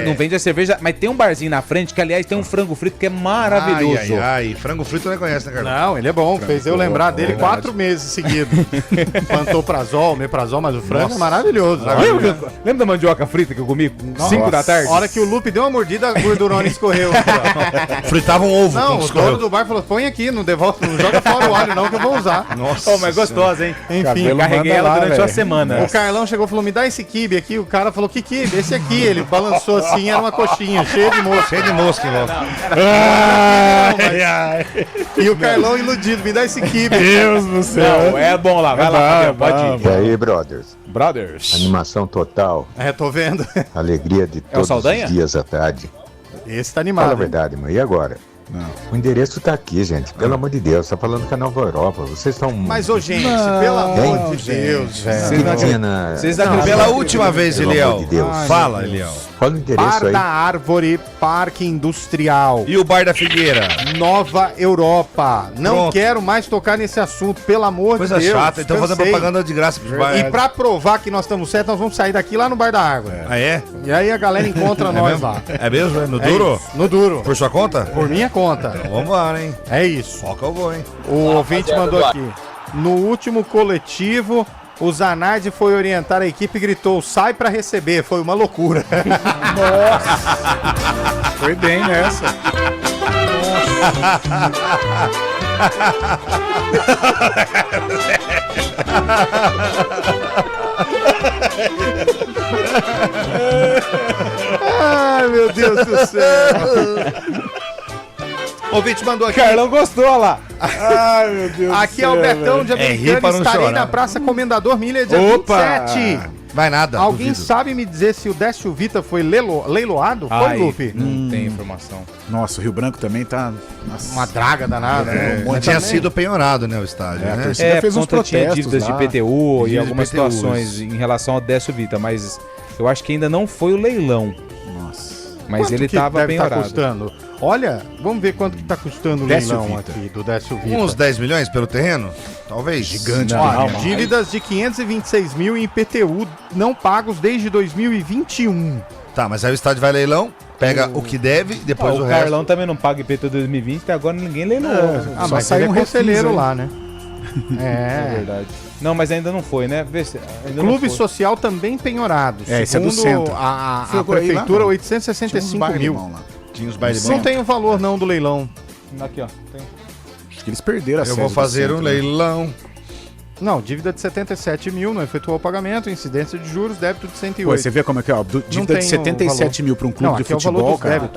Não vende a cerveja, mas tem um barzinho na frente que, aliás, tem um frango frito que é maravilhoso. Frango frito não conhece, né, Carlos? Não, ele é bom. Fez eu lembrar dele 4 meses seguidos. Pantoprazol, meprazol, mas o frango é maravilhoso. Lembra da mandioca frita que eu comi 5 da tarde? A hora que o Lupe deu uma mordida, a gordurona escorreu. Fritava um ovo. Não, o dono do bar falou, põe aqui, não devolve, não joga fora o óleo não que eu vou usar. Nossa. Mas gostosa, hein? Enfim, carreguei ela durante uma semana. O Carlão chegou e falou, me dá esse quibe aqui. O cara falou, que quibe? Esse aqui. Ele balançou assim, era uma coxinha, cheia de mosca. Cheia de mosca em volta. E o Carlão iludido, me dá esse quibe. Deus do céu. Não, é bom lá, vai lá, pode ir. E aí, brothers? Animação total. Tô vendo. Alegria de todos os dias à tarde. Esse tá animado. Fala a verdade, mãe. E agora? Não. O endereço tá aqui, gente. Pelo amor de Deus, tá falando que é Nova Europa. Vocês estão. Mas, ô, gente, pelo amor de Deus, velho. Vocês pela última vez, Eliel. Fala, Eliel. Qual o endereço Bar aí? da Árvore, Parque Industrial. E o Bar da Figueira? Nova Europa. Não quero mais tocar nesse assunto, pelo amor de Deus. Coisa chata, então fazendo propaganda de graça pros bares. E pra provar que nós estamos certos, nós vamos sair daqui lá no Bar da Árvore. Ah, é? E aí a galera encontra nós lá. É mesmo? No duro? No duro. Por sua conta? Por minha conta. Então vamos lá, hein? É isso. Só que eu vou, hein? O ouvinte mandou aqui. No último coletivo, o Zanardi foi orientar a equipe e gritou, sai pra receber. Foi uma loucura. Nossa. Foi bem nessa. Ai, meu Deus do céu. O ouvinte mandou aqui. Carlão gostou lá. Ai, meu Deus do céu. Aqui é o Betão de Americana. Estarei na Praça Comendador Milha dia 27. Vai nada. Alguém duvido. sabe me dizer se o Décio Vita foi leiloado? Foi, Lupe? Não tem informação. Nossa, o Rio Branco também tá... Nossa. Uma draga danada. Mas tinha sido penhorado, né, o estádio. A né? torcida fez uns protestos tinha dívidas lá. de IPTU e de algumas IPTUs. situações em relação ao Décio Vita, mas eu acho que ainda não foi o leilão. Nossa. Mas Mas quanto ele que tava deve penhorado. Tá custando? Olha, vamos ver quanto que tá custando o Décio leilão Vita. aqui do Décio Vita. Uns 10 milhões pelo terreno? Talvez. Gigante. Olha, dívidas de 526 mil em IPTU não pagos desde 2021. Tá, mas aí o estádio vai leilão, pega o que deve, depois o o resto. Carlão também não paga IPTU 2020, até agora ninguém leilou. Mas saiu um conselheiro lá, né? É verdade. Não, mas ainda não foi, né? Vê se, ainda Clube social também penhorado. Esse é do centro. A prefeitura, 865 mil. Tinha os bailes Não tem o valor não do leilão. Aqui, ó. Tem. Acho que eles perderam a Eu vou fazer um leilão. Não, dívida de 77 mil, não efetuou o pagamento, incidência de juros, débito de 108. Pô, você vê como é que é, ó, dívida de 77 mil para um clube de futebol, cara.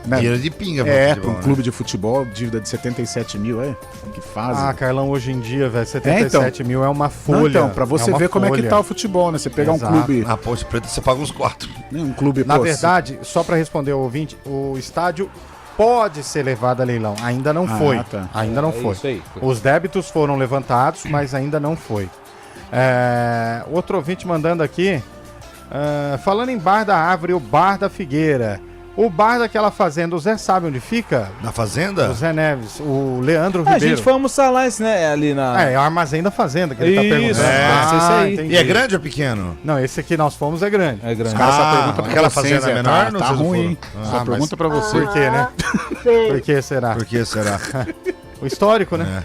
Né? Dinheiro de pinga, para um clube de futebol, dívida de 77 mil, que fazem. Ah, Carlão, hoje em dia, velho, 77 mil é uma folha. Não, então, pra você ver como é que tá o futebol, né? Você pegar um clube... Na Ponte Preta você paga uns 4. Um clube, Na verdade, só pra responder ao ouvinte, o estádio pode ser levado a leilão. Ainda não foi. Tá. Ainda não foi. Isso aí. Os débitos foram levantados, mas ainda não foi. Outro ouvinte mandando aqui. Falando em Bar da Árvore, o Bar da Figueira. O bar daquela fazenda, o Zé sabe onde fica? Na fazenda? O Zé Neves, o Leandro Ribeiro. A gente foi almoçar lá, né, ali na... É o armazém da fazenda que ele tá perguntando. Esse aí. Entendi. E é grande ou pequeno? Não, esse aqui nós fomos é grande. É grande. Os caras só perguntam pra aquela vocês, fazenda menor, tá ruim, hein? Só pergunta pra você. Por quê, né? Por que será? Por que será? O histórico, né?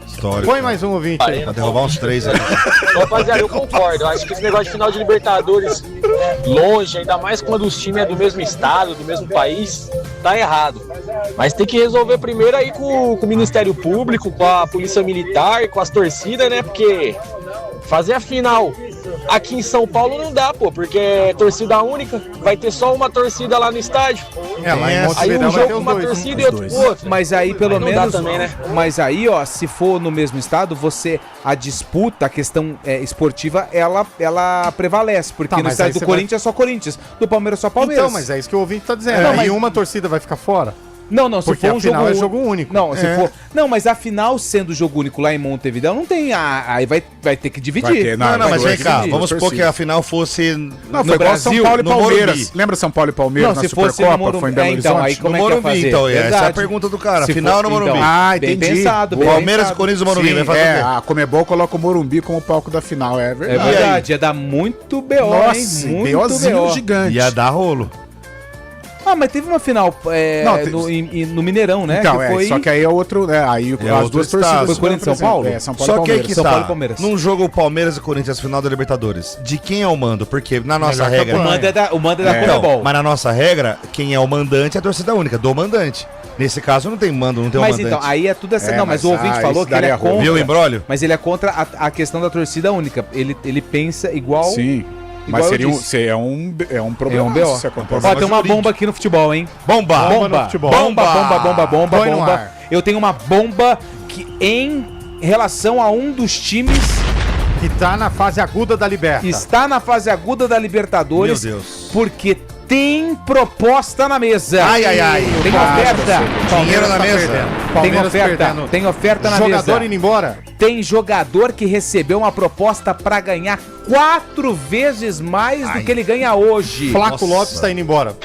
Histórico. Põe mais um ouvinte aí. Pra derrubar uns 3 aí. Rapaziada, eu concordo. Eu acho que esse negócio de final de Libertadores longe, ainda mais quando os times é do mesmo estado, do mesmo país, tá errado. Mas tem que resolver primeiro aí com o Ministério Público, com a Polícia Militar, com as torcidas, né? Porque fazer a final aqui em São Paulo não dá, pô, porque é torcida única, vai ter só uma torcida lá no estádio. Lá em aí um jogo com uma torcida e outro com outra. Mas aí pelo menos, também, né? Mas aí, ó, se for no mesmo estado, a disputa, a questão esportiva, ela prevalece, porque no estádio do Corinthians é só Corinthians, do Palmeiras é só Palmeiras. Então, mas é isso que o ouvinte tá dizendo. Aí uma torcida vai ficar fora? Não, se porque for um jogo é jogo único. Não, se for. Não, mas afinal, sendo jogo único lá em Montevidéu, não tem. Aí vai ter que dividir. Não, mas vem cá, vamos supor que a final fosse no Brasil, São Paulo e Palmeiras. Lembra São Paulo e Palmeiras na Supercopa? Foi em Belo Horizonte? Aí como no é que Morumbi, fazer? então. Essa é a pergunta do cara. Final no Morumbi. Bem pensado. Palmeiras e Corinthians no Morumbi. Vai fazer o quê? A Comebol coloca o Morumbi como palco da final, é verdade. É verdade, ia dar muito B.O., Nossa, hein? Muito B.O.zinho gigante. Ia dar rolo. Mas teve uma final no Mineirão, né? Então, que foi... só que aí é outro, né? Aí as duas torcidas. Foi Corinthians e São Paulo? São Paulo Só que aí que São Paulo e tá, Palmeiras. num jogo Palmeiras e Corinthians, final da Libertadores, de quem é o mando? Porque na nossa regra... O mando é da Comebol. Mas na nossa regra, quem é o mandante é a torcida única, do mandante. Nesse caso não tem mando, não tem mas mandante. Então, aí é tudo assim. Não, mas o ouvinte falou que ele é contra. Viu o embrólio? Mas ele é contra a questão da torcida única. Ele pensa igual... Sim. Mas seria um problema. É um BO. Ó, tem uma bomba aqui no futebol, hein? Bomba no futebol. Bomba. Eu tenho uma bomba que em relação a um dos times que tá na fase aguda da Libertadores. Está na fase aguda da Libertadores. Meu Deus. Porque tem proposta na mesa. Ai. Tem oferta. Dinheiro na mesa. Tem oferta na mesa. Jogador indo embora. Tem jogador que recebeu uma proposta pra ganhar 4 vezes mais do que ele ganha hoje. Flaco Lopes tá indo embora.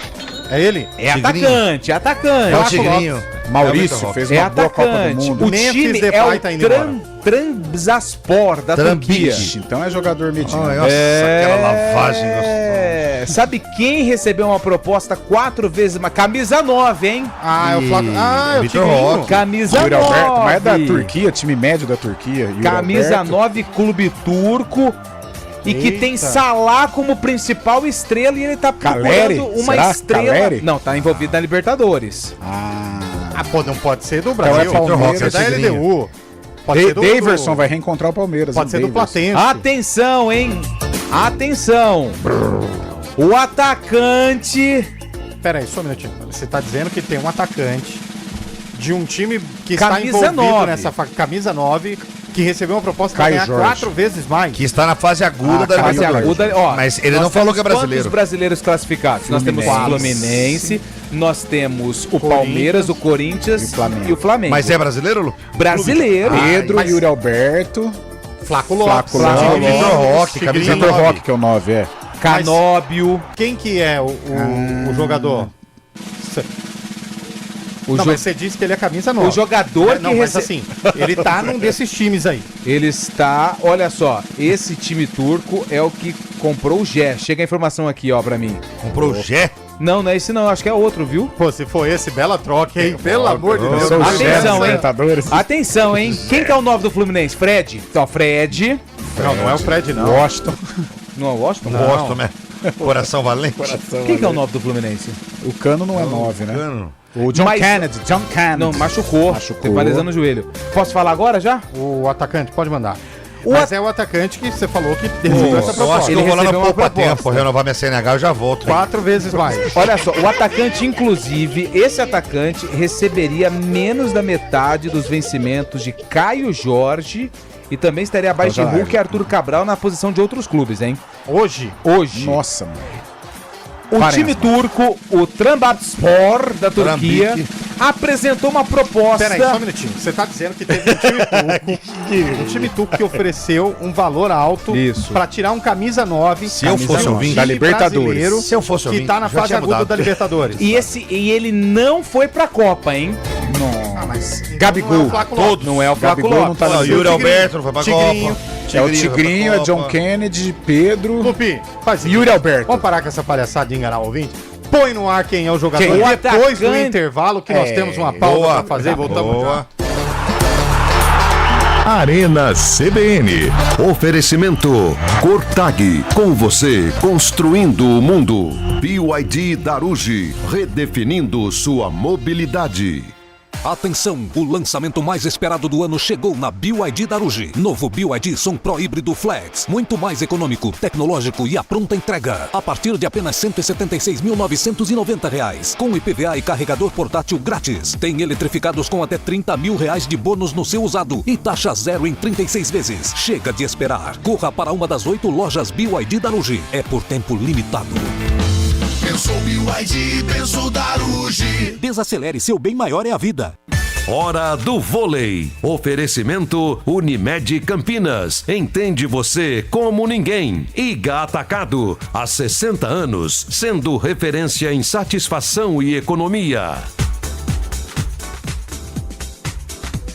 É ele? É atacante. É o Tigrinho. Maurício fez uma boa Copa do Mundo. O time é o Trabzonspor da Turquia. Então é jogador mediano. Nossa, aquela lavagem gostosa. Sabe quem recebeu uma proposta 4 vezes mais? Camisa 9, hein? É o Flaco. É o Tigrinho. Camisa 9. Alberto, mas é da Turquia, time médio da Turquia. Camisa 9, clube turco. E que tem Salah como principal estrela e ele tá procurando uma estrela. Caleri? Não, tá envolvido na Libertadores. Não pode ser do Brasil. Então é Palmeiras, da LDU. Daverson vai reencontrar o Palmeiras. Pode ser do Platense. Atenção, hein? Atenção. O atacante Pera aí, só um minutinho. Você tá dizendo que tem um atacante de um time que Camisa está envolvido 9. nessa camisa 9, que recebeu uma proposta para Caio ganhar Jorge. 4 vezes mais. Que está na fase aguda da fase aguda, ó, mas ele não falou que é brasileiro. Quantos brasileiros classificados? Nós temos o Fluminense, nós temos o Palmeiras, o Corinthians e o Flamengo. Mas é brasileiro, Lu? Brasileiro. Pedro, Yuri Alberto, Flaco Lopes. Vitor Roque, camisa Vitor 9. Roque, que é o 9, é. Canóbio. Quem que é o jogador? Mas você disse que ele é camisa 9. O jogador que mas assim, ele tá num desses times aí. Ele está, olha só, esse time turco é o que comprou o Gé. Chega a informação aqui, ó, pra mim. Comprou o Gé? Não, não é esse não, acho que é outro, viu? Pô, se for esse, bela troca, hein? Pelo amor de Deus. Atenção, hein? Atenção, hein? Quem que é o 9 do Fluminense? Fred? Então, Fred. Não é o Fred, não. Washington. Não é o Washington? Não. Washington, né? Coração valente. Quem que é o 9 do Fluminense? O Cano não é 9, né? Cano. O John Kennedy. Não, machucou. Tem uma lesão no joelho. Posso falar agora já? O atacante, pode mandar. Mas é o atacante que você falou que recebeu essa proposta. Eu acho que eu vou lá no poupa tempo, proposta. renovar minha CNH, eu já volto. 4 vezes mais. Olha só, o atacante, inclusive, esse atacante receberia menos da metade dos vencimentos de Caio Jorge e também estaria abaixo de Hulk e Arthur Cabral na posição de outros clubes, hein? Hoje? Nossa, mano. O time turco, o Trabzonspor da Turquia, apresentou uma proposta... Peraí, só um minutinho. Você tá dizendo que teve um time turco que ofereceu um valor alto pra tirar um camisa 9. Se eu fosse ouvinte da Libertadores. Se eu fosse ouvinte, que tá na fase aguda da Libertadores. E ele não foi pra Copa, hein? Não. Mas Gabigol. Não é o Flaco Gabigol não Lopes. tá na Yuri Alberto não foi pra Copa. É o Tigrinho, é John Kennedy, Pedro. Lupi, faz isso. Yuri Alberto. Vamos parar com essa palhaçada de enganar o ouvinte? Põe no ar quem é o jogador. Quem? Depois do intervalo, que nós temos uma pausa pra fazer e voltamos já. Arena CBN. Oferecimento Cortag. Com você, construindo o mundo. BYD Darugi. Redefinindo sua mobilidade. Atenção, o lançamento mais esperado do ano chegou na BYD Darugi. Novo BYD Som Pro Híbrido Flex. Muito mais econômico, tecnológico e a pronta entrega. A partir de apenas R$ 176.990. Com IPVA e carregador portátil grátis. Tem eletrificados com até R$30 mil de bônus no seu usado. E taxa zero em 36 vezes. Chega de esperar. Corra para uma das 8 lojas BYD Darugi. É por tempo limitado. Pensou BYD, pensou Darugi. Desacelere, seu bem maior é a vida. Hora do vôlei. Oferecimento Unimed Campinas. Entende você como ninguém. Iga Atacado. Há 60 anos, sendo referência em satisfação e economia.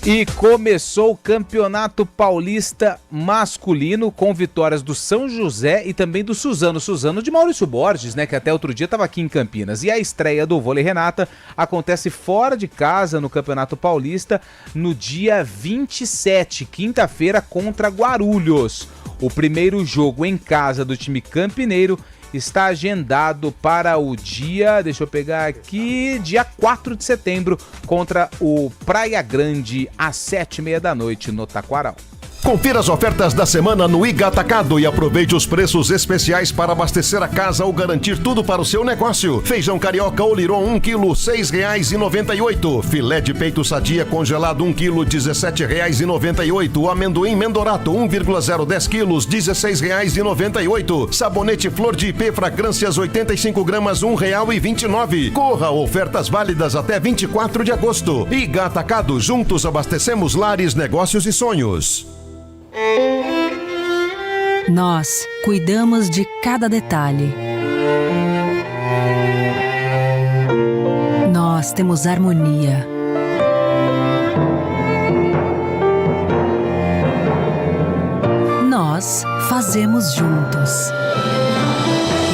E começou o Campeonato Paulista masculino com vitórias do São José e também do Suzano. Suzano de Maurício Borges, né, que até outro dia estava aqui em Campinas. E a estreia do Vôlei Renata acontece fora de casa no Campeonato Paulista no dia 27, quinta-feira, contra Guarulhos. O primeiro jogo em casa do time campineiro está agendado para o dia, deixa eu pegar aqui, dia 4 de setembro, contra o Praia Grande, às 7h30 da noite, no Taquaral. Confira as ofertas da semana no Iga Atacado e aproveite os preços especiais para abastecer a casa ou garantir tudo para o seu negócio. Feijão carioca Oliron 1 kg, R$ 6,98. Filé de peito sadia congelado 1 kg, R$ 17,98. Amendoim Mendorato 1,010 kg, R$ 16,98. Sabonete Flor de Ipê fragrâncias 85 gramas, R$ 1,29. Corra, ofertas válidas até 24 de agosto. Iga Atacado, juntos abastecemos lares, negócios e sonhos. Nós cuidamos de cada detalhe. Nós temos harmonia. Nós fazemos juntos.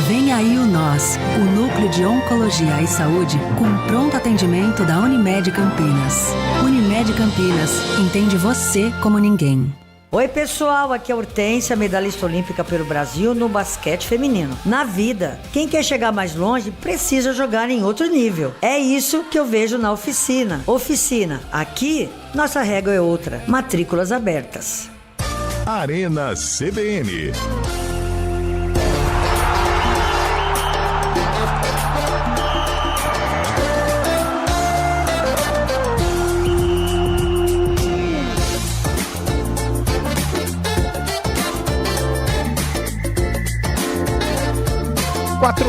Vem aí o Nós, o Núcleo de Oncologia e Saúde com pronto atendimento da Unimed Campinas. Unimed Campinas, entende você como ninguém. Oi pessoal, aqui é a Hortência, medalhista olímpica pelo Brasil no basquete feminino. Na vida, quem quer chegar mais longe precisa jogar em outro nível. É isso que eu vejo na oficina. Oficina, aqui nossa regra é outra. Matrículas abertas. Arena CBN.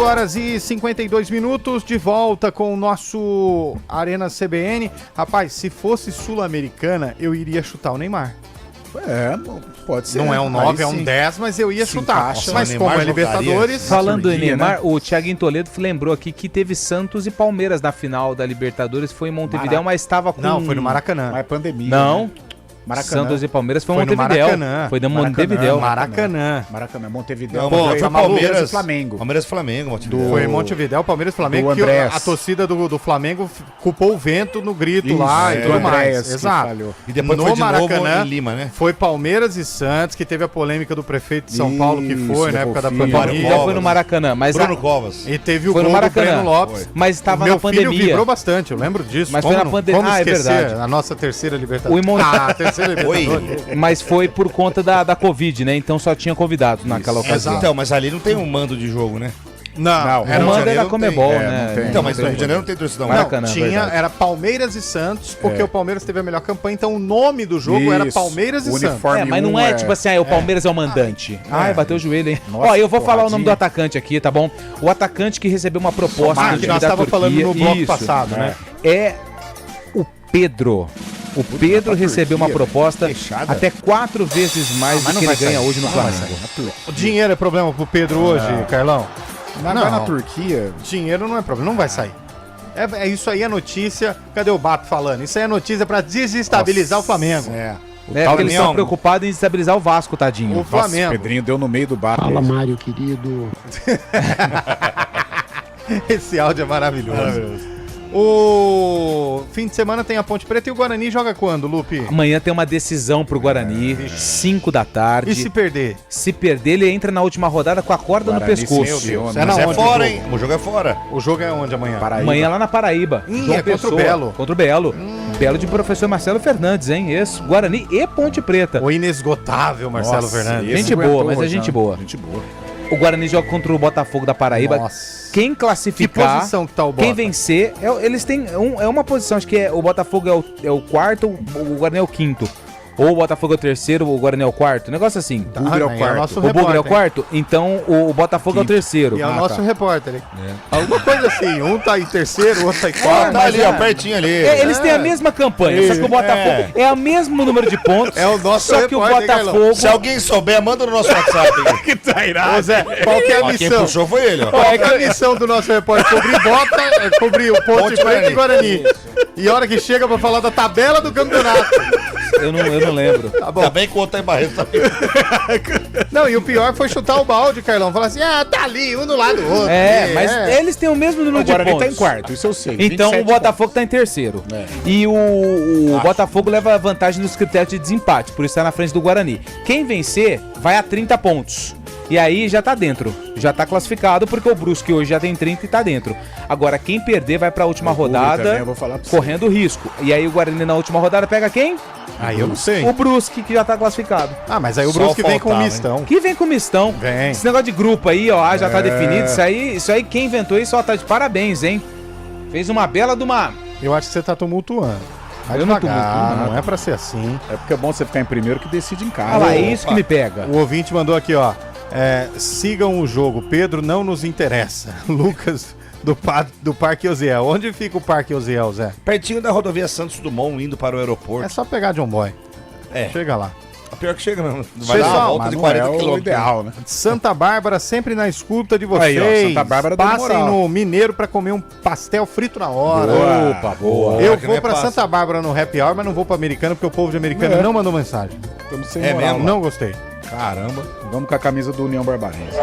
horas e 52 minutos, de volta com o nosso Arena CBN. Rapaz, se fosse Sul-Americana, eu iria chutar o Neymar. Pode ser. Não é um 9, é um 10, mas eu ia chutar. Mas como é Libertadores... Falando em Neymar, o Thiaguinho Toledo lembrou aqui que teve Santos e Palmeiras na final da Libertadores. Foi em Montevidéu, mas estava com... Não, foi no Maracanã. Mas é pandemia. Não. Né? Maracanã. Santos e Palmeiras foi no Maracanã. Foi no Montevidéu. Maracanã. Montevidéu. Foi Palmeiras e Flamengo. Palmeiras e Flamengo, Montevidéu. Foi em Montevidéu, Palmeiras e Flamengo, que a torcida do Flamengo culpou o vento no grito lá e tudo mais. Exato. E depois no foi de Maracanã, novo em Lima, né? Foi Palmeiras e Santos, que teve a polêmica do prefeito de São Paulo, que foi na época da pandemia. Então foi no Maracanã. Mas Bruno Covas. E teve o gol do Breno Lopes. Mas estava na pandemia. Meu filho vibrou bastante, eu lembro disso. Mas foi na pandemia. Ah, é verdade. A nossa terceira Libertadores. Terceira Libertadores. Mas foi por conta da Covid, né? Então só tinha convidados naquela ocasião. Então, mas ali não tem um mando de jogo, né? Não, o mando era Comebol, né? Então, mas no Rio de Janeiro não tem torcida. Não, tinha, era Palmeiras e Santos, porque o Palmeiras teve a melhor campanha, então o nome do jogo era Palmeiras e Santos. Mas não é tipo assim, o Palmeiras é o mandante. Bateu o joelho, hein? Ó, eu vou falar o nome do atacante aqui, tá bom? O atacante que recebeu uma proposta que nós estávamos falando no bloco passado, né? É o Pedro. O Pedro recebeu uma proposta até 4 vezes mais do que ele ganha hoje no Flamengo. O dinheiro é problema pro Pedro hoje, Carlão? Não, vai na Turquia. Dinheiro não é problema, não vai sair. É isso aí, é notícia. Cadê o Bato falando? Isso aí é notícia pra desestabilizar o Flamengo. Porque eles estão preocupados em desestabilizar o Vasco, tadinho. O Flamengo. Nossa, o Pedrinho deu no meio do Bato. Fala, Mário, querido. Esse áudio é maravilhoso. O fim de semana tem a Ponte Preta e o Guarani joga quando, Lupe? Amanhã tem uma decisão pro Guarani, 5 da tarde. E se perder? Se perder, ele entra na última rodada com a corda no pescoço. Mas é fora, hein? O jogo é fora. O jogo é onde amanhã? Paraíba. Amanhã lá na Paraíba. É contra o Belo. Contra o Belo. Belo de professor Marcelo Fernandes, hein? Esse, Guarani e Ponte Preta. O inesgotável Marcelo Fernandes. Gente boa, mas é gente boa. Gente boa. O Guarani joga contra o Botafogo da Paraíba. Nossa. Quem classificar, que posição que tá o Bota? Quem vencer, eles têm uma posição, acho que o Botafogo é o quarto, o Guarani é o quinto. Ou o Botafogo é o terceiro, o Guarani é o quarto. Negócio assim. O Bugre é o quarto. O Bugre é o quarto? Então o Botafogo é o terceiro. E é o nosso repórter. Alguma coisa assim. Um tá em terceiro, o outro tá em quarto. Tá ali, ó, pertinho ali. Eles têm a mesma campanha, só que o Botafogo é o mesmo número de pontos. É o nosso só que o Botafogo... Se alguém souber, manda no nosso WhatsApp. Que tá irado. Ô Zé, qual que é a missão? Quem puxou foi ele, ó. Qual é a missão do nosso repórter? Cobrir o Ponte Preta e Guarani. E a hora que chega pra falar da tabela do campeonato. Eu não lembro. Tá bom. Também conta em Barreto também. Não, e o pior foi chutar o balde, Carlão. Falar assim, tá ali, um do lado do outro. Mas eles têm o mesmo número de pontos. O Guarani tá em quarto, isso eu sei. Então o Botafogo tá em terceiro. E o Botafogo leva vantagem nos critérios de desempate, por isso tá na frente do Guarani. Quem vencer, vai a 30 pontos. E aí já tá dentro, já tá classificado, porque o Brusque hoje já tem 30 e tá dentro. Agora, quem perder vai pra última rodada, também, eu vou falar correndo risco. E aí o Guarani na última rodada pega quem? Aí eu não sei. O Brusque, que já tá classificado. Mas aí o Brusque vem com mistão. Que vem com mistão. Vem. Esse negócio de grupo aí, ó, já tá definido. Isso aí quem inventou isso, ó, tá de parabéns, hein? Fez uma bela de uma... Eu acho que você tá tumultuando. Eu não tumultuando. Não é pra ser assim. É porque é bom você ficar em primeiro que decide em casa. Olha lá, é isso que me pega. O ouvinte mandou aqui, ó. Sigam o jogo. Pedro não nos interessa. Lucas do Parque Osiel. Onde fica o Parque Osiel, Zé? Pertinho da rodovia Santos Dumont, indo para o aeroporto. É só pegar John Boy. Chega lá. Pior que chega mesmo. Vai dar uma volta de 40 km. Ideal, né? Santa Bárbara sempre na escuta de vocês. Aí, ó, Santa Bárbara passem no Mineiro pra comer um pastel frito na hora. Opa, boa. Eu vou pra Santa Bárbara no Happy Hour, mas não vou pra Americana, porque o povo de Americana não mandou mensagem. Estamos sem moral. Mesmo? Não gostei. Caramba. Vamos com a camisa do União Barbarense.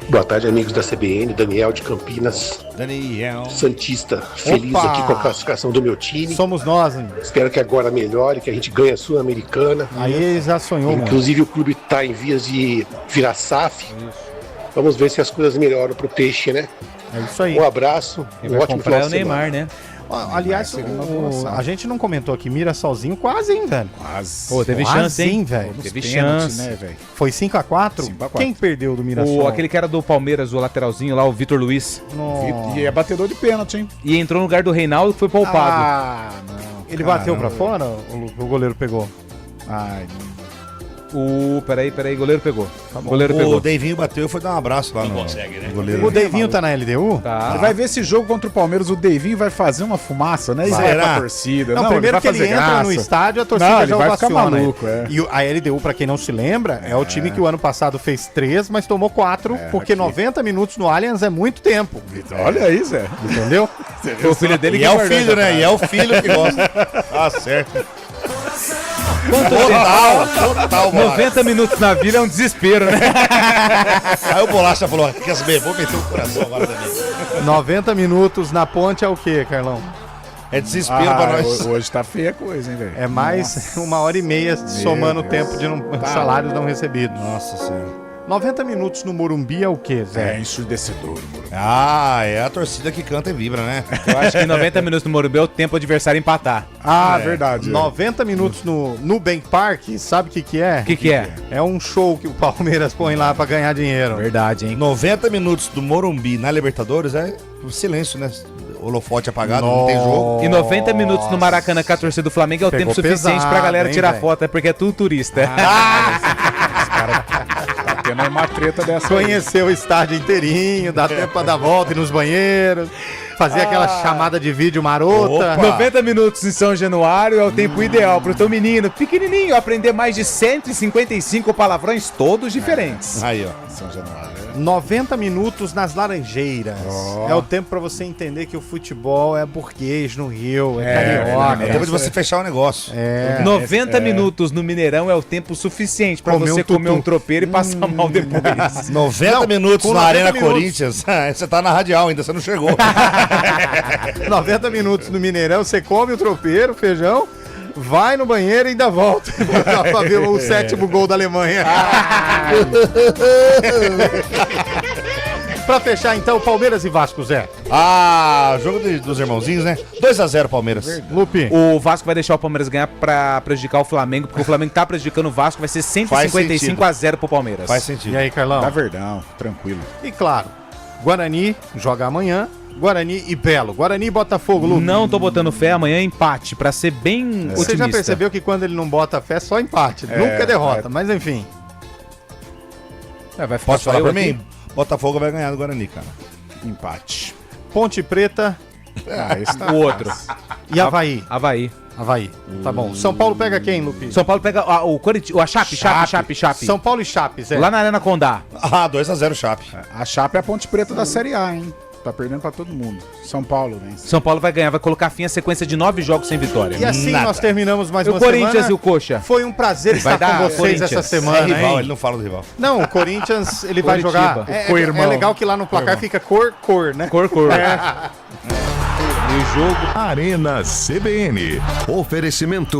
Boa tarde, amigos da CBN. Daniel de Campinas. Daniel. Santista. Feliz aqui com a classificação do meu time. Somos nós, hein? Espero que agora melhore, que a gente ganhe a Sul-Americana. Aí já sonhou, inclusive, mano. O clube tá em vias de virar SAF. Vamos ver se as coisas melhoram pro Peixe, né? É isso aí. Um abraço. Um ótimo final de semana. Neymar, né? Aliás, a gente não comentou aqui, Mirassolzinho quase, hein, velho? Quase. Pô, teve chance, hein, velho? Teve chance, né, velho? Foi 5x4? Quem perdeu do Mirassol? Aquele que era do Palmeiras, o lateralzinho lá, o Vitor Luiz. E é batedor de pênalti, hein? E entrou no lugar do Reinaldo, que foi poupado. Não. Ele bateu pra fora? O goleiro pegou? Peraí, goleiro pegou. Tá o Deivinho bateu e foi dar um abraço lá no consegue, né? goleiro. O Deivinho tá na LDU? Tá. Você vai ver esse jogo contra o Palmeiras, o Deivinho vai fazer uma fumaça, né? E vai pra torcida. Não, primeiro que ele entra no estádio, a torcida já vai ovaciona. ficar maluco, E a LDU, pra quem não se lembra, é o time que o ano passado fez 3, mas tomou 4, porque 90 minutos no Allianz é muito tempo. Olha aí, Zé. Entendeu? Foi o filho dele que é o filho, né? E é o filho que gosta. Tá certo. Total, 90 minutos na vila é um desespero, né? Aí o Bolacha falou, quer saber, vou meter o coração agora também. 90 minutos na ponte é o quê, Carlão? É desespero pra nós. Hoje tá feia a coisa, hein, velho? É mais 1h30 somando o tempo de salários não recebidos. Nossa Senhora. 90 minutos no Morumbi é o quê, Zé? É ensurdecedor, Morumbi. É a torcida que canta e vibra, né? Eu acho que 90 minutos no Morumbi é o tempo do adversário empatar. Verdade. 90 minutos no Nubank Park, sabe o que é? O que é? É um show que o Palmeiras põe lá pra ganhar dinheiro. Verdade, hein? 90 minutos do Morumbi na Libertadores é o silêncio, né? Holofote apagado, não tem jogo. E 90 minutos no Maracanã com a torcida do Flamengo é o tempo suficiente pra galera tirar foto, é porque é tudo turista. Os caras tá tendo uma treta dessa. Conhecer o estádio inteirinho, dá tempo pra dar volta e nos banheiros, fazer aquela chamada de vídeo marota. 90 minutos em São Januário é o tempo ideal pro teu menino pequenininho aprender mais de 155 palavrões todos diferentes. Aí, ó, São Januário. 90 minutos nas Laranjeiras. É o tempo pra você entender que o futebol é burguês no Rio, é carioca. É o tempo de você fechar o negócio. 90 minutos no Mineirão é o tempo suficiente pra você comer um tropeiro e passar mal depois. 90 minutos na Arena Corinthians. Você tá na radial ainda, você não chegou. 90 minutos no Mineirão, você come o tropeiro, feijão, vai no banheiro e ainda volta pra ver o 7º gol da Alemanha. Pra fechar, então, Palmeiras e Vasco, Zé. Jogo dos irmãozinhos, né? 2-0 Palmeiras. Lupe. O Vasco vai deixar o Palmeiras ganhar pra prejudicar o Flamengo, porque o Flamengo tá prejudicando o Vasco, vai ser 155-0 pro Palmeiras. Faz sentido. E aí, Carlão? Tá verdão, tranquilo. E claro, Guarani joga amanhã. Guarani e Belo. Guarani e Botafogo, Lu. Não tô botando fé, amanhã é empate, pra ser bem otimista. Você já percebeu que quando ele não bota fé, é só empate. Nunca é derrota, mas enfim. Posso falar pra mim? Botafogo vai ganhar do Guarani, cara. Empate. Ponte Preta. Esse tá o outro. E Avaí. Avaí. Tá bom. São Paulo pega quem, Lupi? São Paulo pega o Corinthians, a Chape. São Paulo e Chape, Zé. Lá na Arena Condá. 2-0 Chape. A Chape é a Ponte Preta da Série A, hein? Tá perdendo pra todo mundo. São Paulo, né? São Paulo vai ganhar, vai colocar fim à sequência de 9 jogos sem vitória. E assim nós terminamos mais uma semana. O Corinthians e o Coxa. Foi um prazer estar com vocês essa semana. É rival, ele não fala do rival. Não, o Corinthians, ele vai jogar. É legal que lá no placar fica cor, né? Cor. E o jogo Arena CBN. Oferecimento